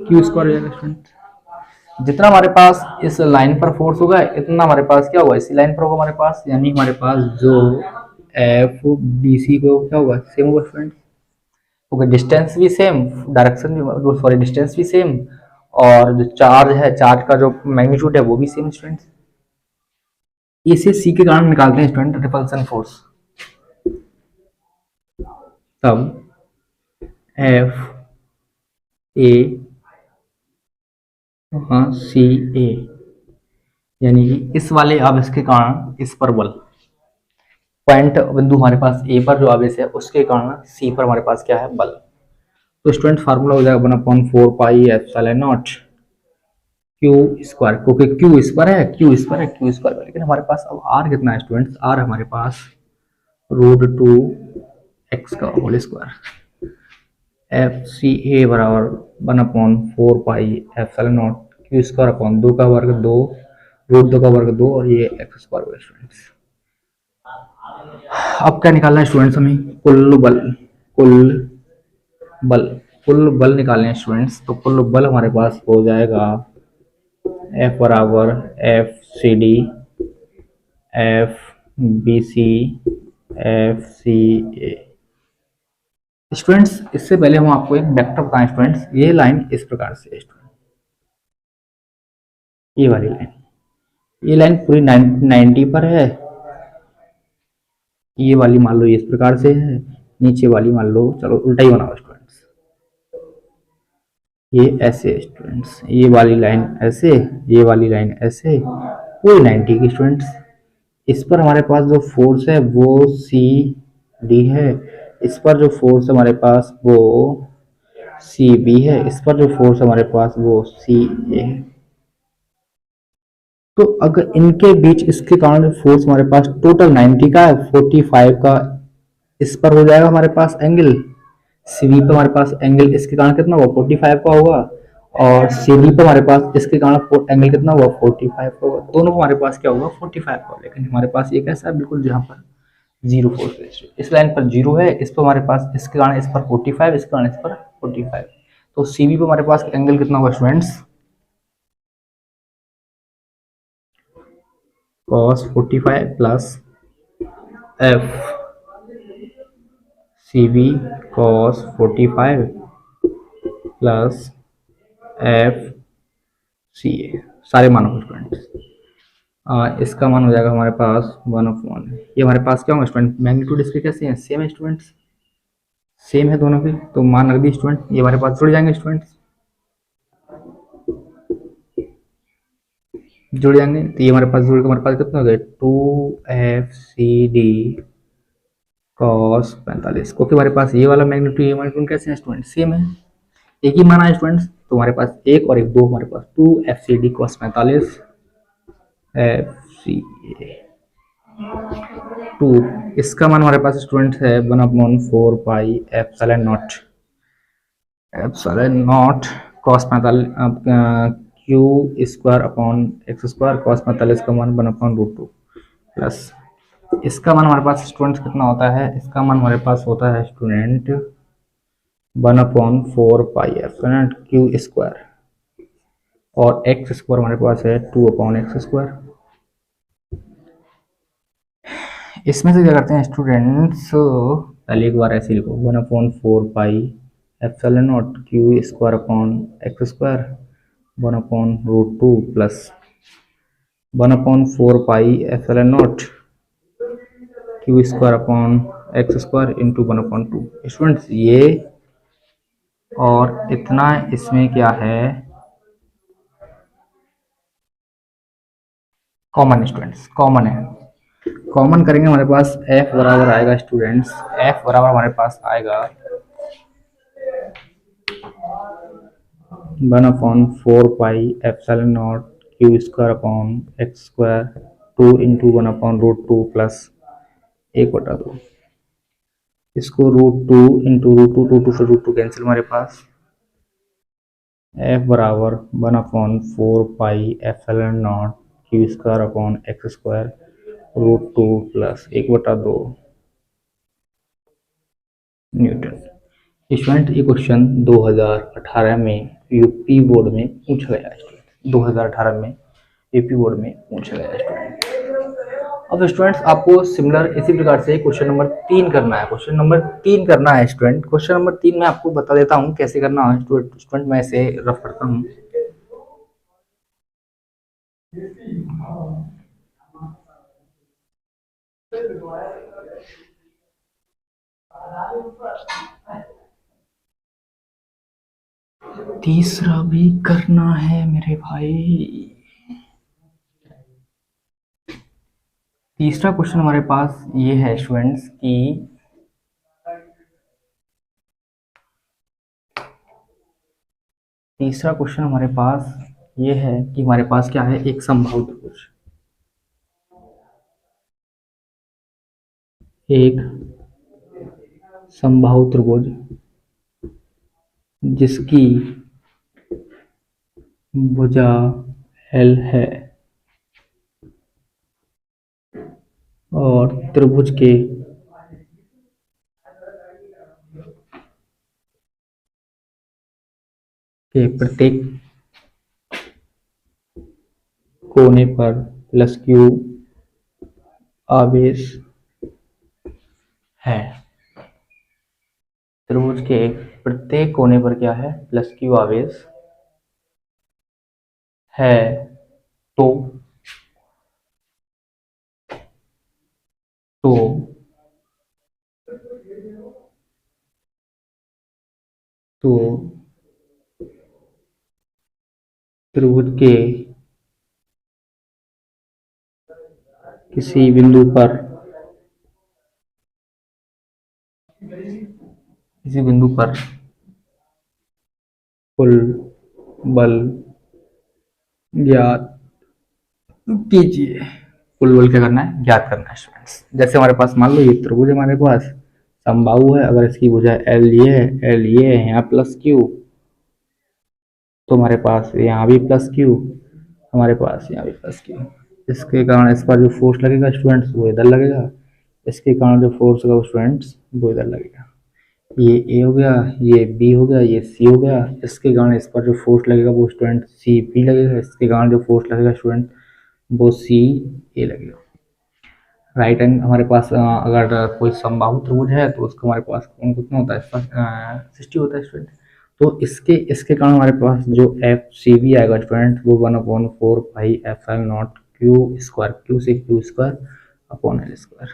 क्यू स्क्वायर हो जाएगा स्टूडेंट। जितना हमारे पास इस लाइन पर फोर्स होगा इतना हमारे पास क्या होगा इसी लाइन पर होगा हमारे पास, यानी हमारे पास जो एफ बी सी को क्या होगा सेम होगा स्टूडेंट, क्योंकि डिस्टेंस भी सेम, डायरेक्शन भी सॉरी डिस्टेंस भी सेम, और जो चार्ज है चार्ज का जो मैग्नीट्यूड है वो भी सेम स्टूडेंट्स। इसे सी के कारण निकालते हैं स्टूडेंट रिपल्सन फोर्स। तब एफ ए सी ए, यानी कि इस वाले आवेश के कारण इस पर बल, पॉइंट बिंदु हमारे पास ए पर जो आवेश है उसके कारण सी पर हमारे पास क्या है बल। तो स्टूडेंट फार्मूला हो जाएगा 1/4 एप्सिलॉन नॉट क्यू स्क्वायर, क्योंकि क्यू इस पर है, क्यू इस पर है, क्यू स्क्वायर पर, लेकिन हमारे पास अब आर कितना है स्टूडेंट्स, आर हमारे पास √2 एक्स का होल स्क्वायर। एफ सी ए बराबर 1/4 epsilon naught Q square upon 2 का वर्ग 2 √2 का वर्ग 2 और ये एक्स स्क्वायर हुआ स्टूडेंट्स। अब क्या निकालना है स्टूडेंट्स, हमें कुल बल, कुल बल, कुल बल निकालने हैं स्टूडेंट्स। तो कुल बल हमारे पास हो जाएगा F बराबर F C D F B C F C A. Students इससे पहले हम आपको एक वेक्टर बताएं स्टूडेंट्स, ये लाइन इस प्रकार से है स्टूडेंट, ये वाली लाइन, ये लाइन पूरी 90 पर है, ये वाली मान लो इस प्रकार से है, नीचे वाली मान लो चलो उल्टा ही बनाओ स्टूडेंट्स, ये ऐसे स्टूडेंट्स, ये वाली लाइन ऐसे, ये वाली लाइन ऐसे, पूरी 90 की स्टूडेंट्स। इस पर हमारे पास जो फोर्स है वो सी डी है, इस पर जो फोर्स हमारे पास वो सी बी है, इस पर जो फोर्स हमारे पास वो सी ए है। तो अगर इनके बीच इसके कारण फोर्स हमारे पास टोटल 90 का है, 45 का इस पर हो जाएगा हमारे पास एंगल, सीबी पर हमारे पास एंगल इसके कारण कितना होगा 45 का होगा, और सीडी पर हमारे पास इसके कारण एंगल कितना होगा 45 का होगा, दोनों हमारे पास क्या होगा 45 का, लेकिन हमारे पास ये कैसा है बिल्कुल जहाँ पर जीरो फोर्स है, इस लाइन पर जीरो है, इस पर हमारे पास इसके कारण इस पर 45, इसके कारण इस पर 45, तो सीबी पर हमारे पास एंगल कितना होगा students cos 45 plus F C B cos 45 plus F C A, सारे मानों स्टूडेंट्स। इसका मान हो जाएगा हमारे पास 1/1, ये हमारे पास क्या होगा स्टूडेंट, मैग्नीट्यूड इसके कैसे हैं सेम है स्टूडेंट्स, सेम है दोनों के, तो मान रख दी स्टूडेंट, ये हमारे पास जुड़ जाएंगे स्टूडेंट्स, जुड़ जाएंगे, तो ये हमारे पास जुड़ के हमारे पास कितना हो गया 2 FCD cos 45, क्योंकि हमारे पास ये वाला मैग्नीट्यूड ये मैग्नीट्यूड कैसे है स्टूडेंट सेम है, एक ही माना है स्टूडेंट्स, तो हमारे पास एक और एक दो, हमारे पास 2 FCD cos 45 FCA 2, इसका मान हमारे पास स्टूडेंट्स है 1/4 pi epsilon not cos 45 Q square upon x square, cos 45 का मान 1/√2 प्लस इसका मान हमारे पास स्टूडेंट्स कितना होता है, इसका मान हमारे पास होता है student 1/4 pi epsilon Q square, और एक्स स्क्वायर हमारे पास है 2/x स्क्वायर। इसमें से क्या करते हैं स्टूडेंट्स, पहले एक बार ऐसे लिखो 1/4 pi epsilon naught Q square upon x square 1/√2 plus 1/4 pi epsilon naught Q square upon x square into 1/2। Students ये और इतना इसमें क्या है कॉमन, स्टूडेंट्स कॉमन है, कॉमन करेंगे हमारे पास f बराबर आएगा स्टूडेंट्स, f बराबर हमारे पास आएगा 1/4 pi epsilon naught Q square upon x square 2 into 1/√2 plus 1/2, इसको √2 इंटू √2, 2 से √2 कैंसिल, हमारे पास f बराबर 1/4 pi epsilon naught Q square upon x square √2 plus 1/2 Newton. Student ये क्वेश्चन 2018 में यूपी बोर्ड में पूछा गया है स्टूडेंट, 2018 में यूपी बोर्ड में पूछा गया है स्टूडेंट। अब स्टूडेंट्स आपको सिमिलर इसी प्रकार से क्वेश्चन नंबर 3 करना है, क्वेश्चन नंबर 3 करना है स्टूडेंट। क्वेश्चन नंबर 3 में आपको बता देता हूँ कैसे करना है स्टूडेंट, मैं इसे रफ करता हूँ। तीसरा भी करना है मेरे भाई। तीसरा क्वेश्चन हमारे पास ये है स्टूडेंट्स कि तीसरा क्वेश्चन हमारे पास ये है कि हमारे पास क्या है, एक समबाहु त्रिभुज, एक समबाहु त्रिभुज जिसकी भुजा L है और त्रिभुज के प्रत्येक कोने पर प्लस क्यू आवेश है, त्रिभुज के प्रत्येक कोने पर क्या है, प्लस क्यू आवेश है, तो त्रिभुज के किसी बिंदु पर कुल बल ज्ञात कीजिए। कुल बल क्या करना है, ज्ञात करना है स्टूडेंट्स। जैसे हमारे पास मान लो ये त्रिभुज हमारे पास समबाहु है, अगर इसकी भुजा L ये है, यहाँ प्लस क्यू, तो हमारे पास यहाँ भी प्लस क्यू, हमारे पास यहाँ भी प्लस क्यू। इसके कारण इस पर जो फोर्स लगेगा स्टूडेंट्स वो इधर लगेगा, इसके कारण जो फोर्स होगा स्टूडेंट्स वो इधर लगेगा। ये A हो गया, ये B हो गया, ये C हो गया, इसके कारण इस पर जो फोर्स लगेगा वो स्टूडेंट CP लगेगा, इसके कारण जो फोर्स लगेगा स्टूडेंट वो CA लगेगा। राइट एंड हमारे पास अगर कोई समबाहु त्रिभुज है तो उसका हमारे पास कोण कितना होता है, 60 होता है स्टूडेंट। तो इसके कारण हमारे पास जो FCB आएगा स्टूडेंट वो 1/4 pi epsilon naught Q square, Q से Q square upon L square.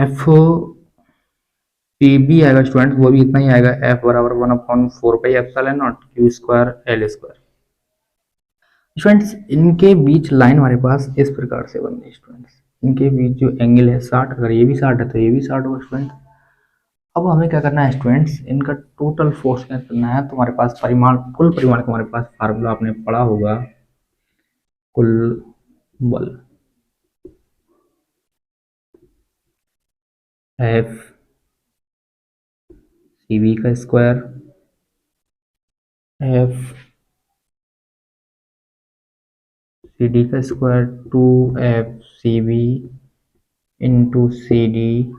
FCB आएगा स्टूडेंट वो भी इतना ही आएगा, F बराबर 1/4 pi epsilon naught Q square L square. Students इनके बीच लाइन हमारे पास इस प्रकार से बन रही है स्टूडेंट्स, इनके बीच जो एंगल है 60, अगर ये भी 60 है तो ये भी 60 होगा स्टूडेंट। अब हमें क्या करना है स्टूडेंट्स, इनका टोटल फोर्स क्या करना है। तो हमारे पास परिमाण, कुल परिमाण का हमारे पास फार्मूला आपने पढ़ा होगा, कुल बल एफ सी बी का स्क्वायर, एफ सी डी का square, 2 FCB into C D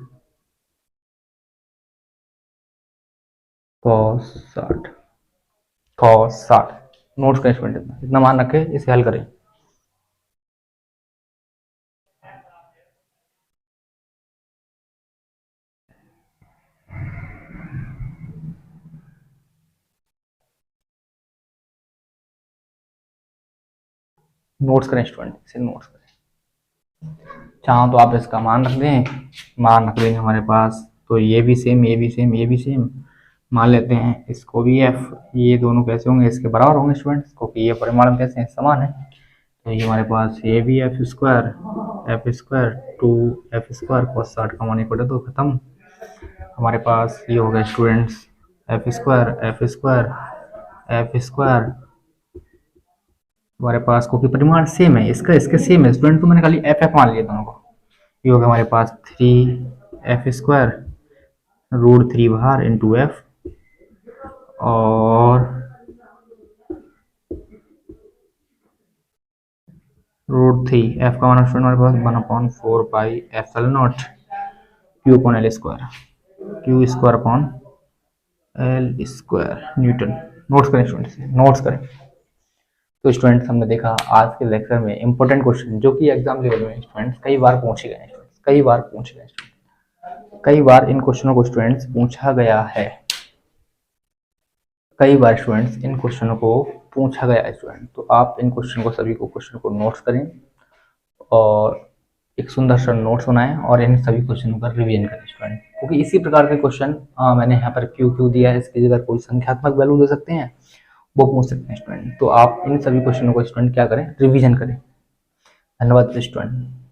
cos 60, cos 60। Notes का स्टूडेंट इतना मान रखे, इसे हल करें। नोट्स करें स्टूडेंट, इसे नोट्स करें। चाहो तो आप इसका मान रख दें, मान रख देंगे हमारे पास। तो ये भी सेम, ये भी सेम, ये भी सेम मान लेते हैं। इसको भी एफ, ये दोनों कैसे होंगे, इसके बराबर होंगे स्टूडेंट्स, क्योंकि ये परिमाण कैसे हैं, समान है। तो ये हमारे पास ये भी एफ स्क्वायर 2 F² cos 60 का मान इक्वल तो खत्म। हमारे पास ये हो गया स्टूडेंट्स F² हमारे पास, क्योंकि परिमाण सेम है, इसका इसके सेम है स्टूडेंट, तो मैंने खाली एफ मान लिया दोनों को। ये हो गया हमारे पास 3 F² √3 बाहर इंटू एफ, और √3 एफ का मान स्टूडेंट हमारे पास 1/4 pi epsilon not Q square upon L square Newton. Notes करें स्टूडेंट्स, नोट्स करें। तो स्टूडेंट्स हमने देखा आज के लेक्चर में इंपॉर्टेंट क्वेश्चन जो कि एग्जाम लेवल में स्टूडेंट्स कई बार पूछे गए हैं, कई बार इन क्वेश्चनों को स्टूडेंट्स पूछा गया है, कई बार स्टूडेंट्स इन क्वेश्चनों को पूछा गया है स्टूडेंट। तो आप इन क्वेश्चन को, सभी को क्वेश्चन को नोट्स करें और एक सुंदर सा नोट्स बनाएं और इन सभी क्वेश्चनों का रिवीजन करें स्टूडेंट, क्योंकि इसी प्रकार के क्वेश्चन मैंने यहाँ पर क्यू दिया है, इसकी जगह कोई संख्यात्मक वैल्यू दे सकते हैं, वो पूछ सकते हैं स्टूडेंट। तो आप इन सभी क्वेश्चनों को स्टूडेंट क्या करें, रिवीजन करें। धन्यवाद स्टूडेंट।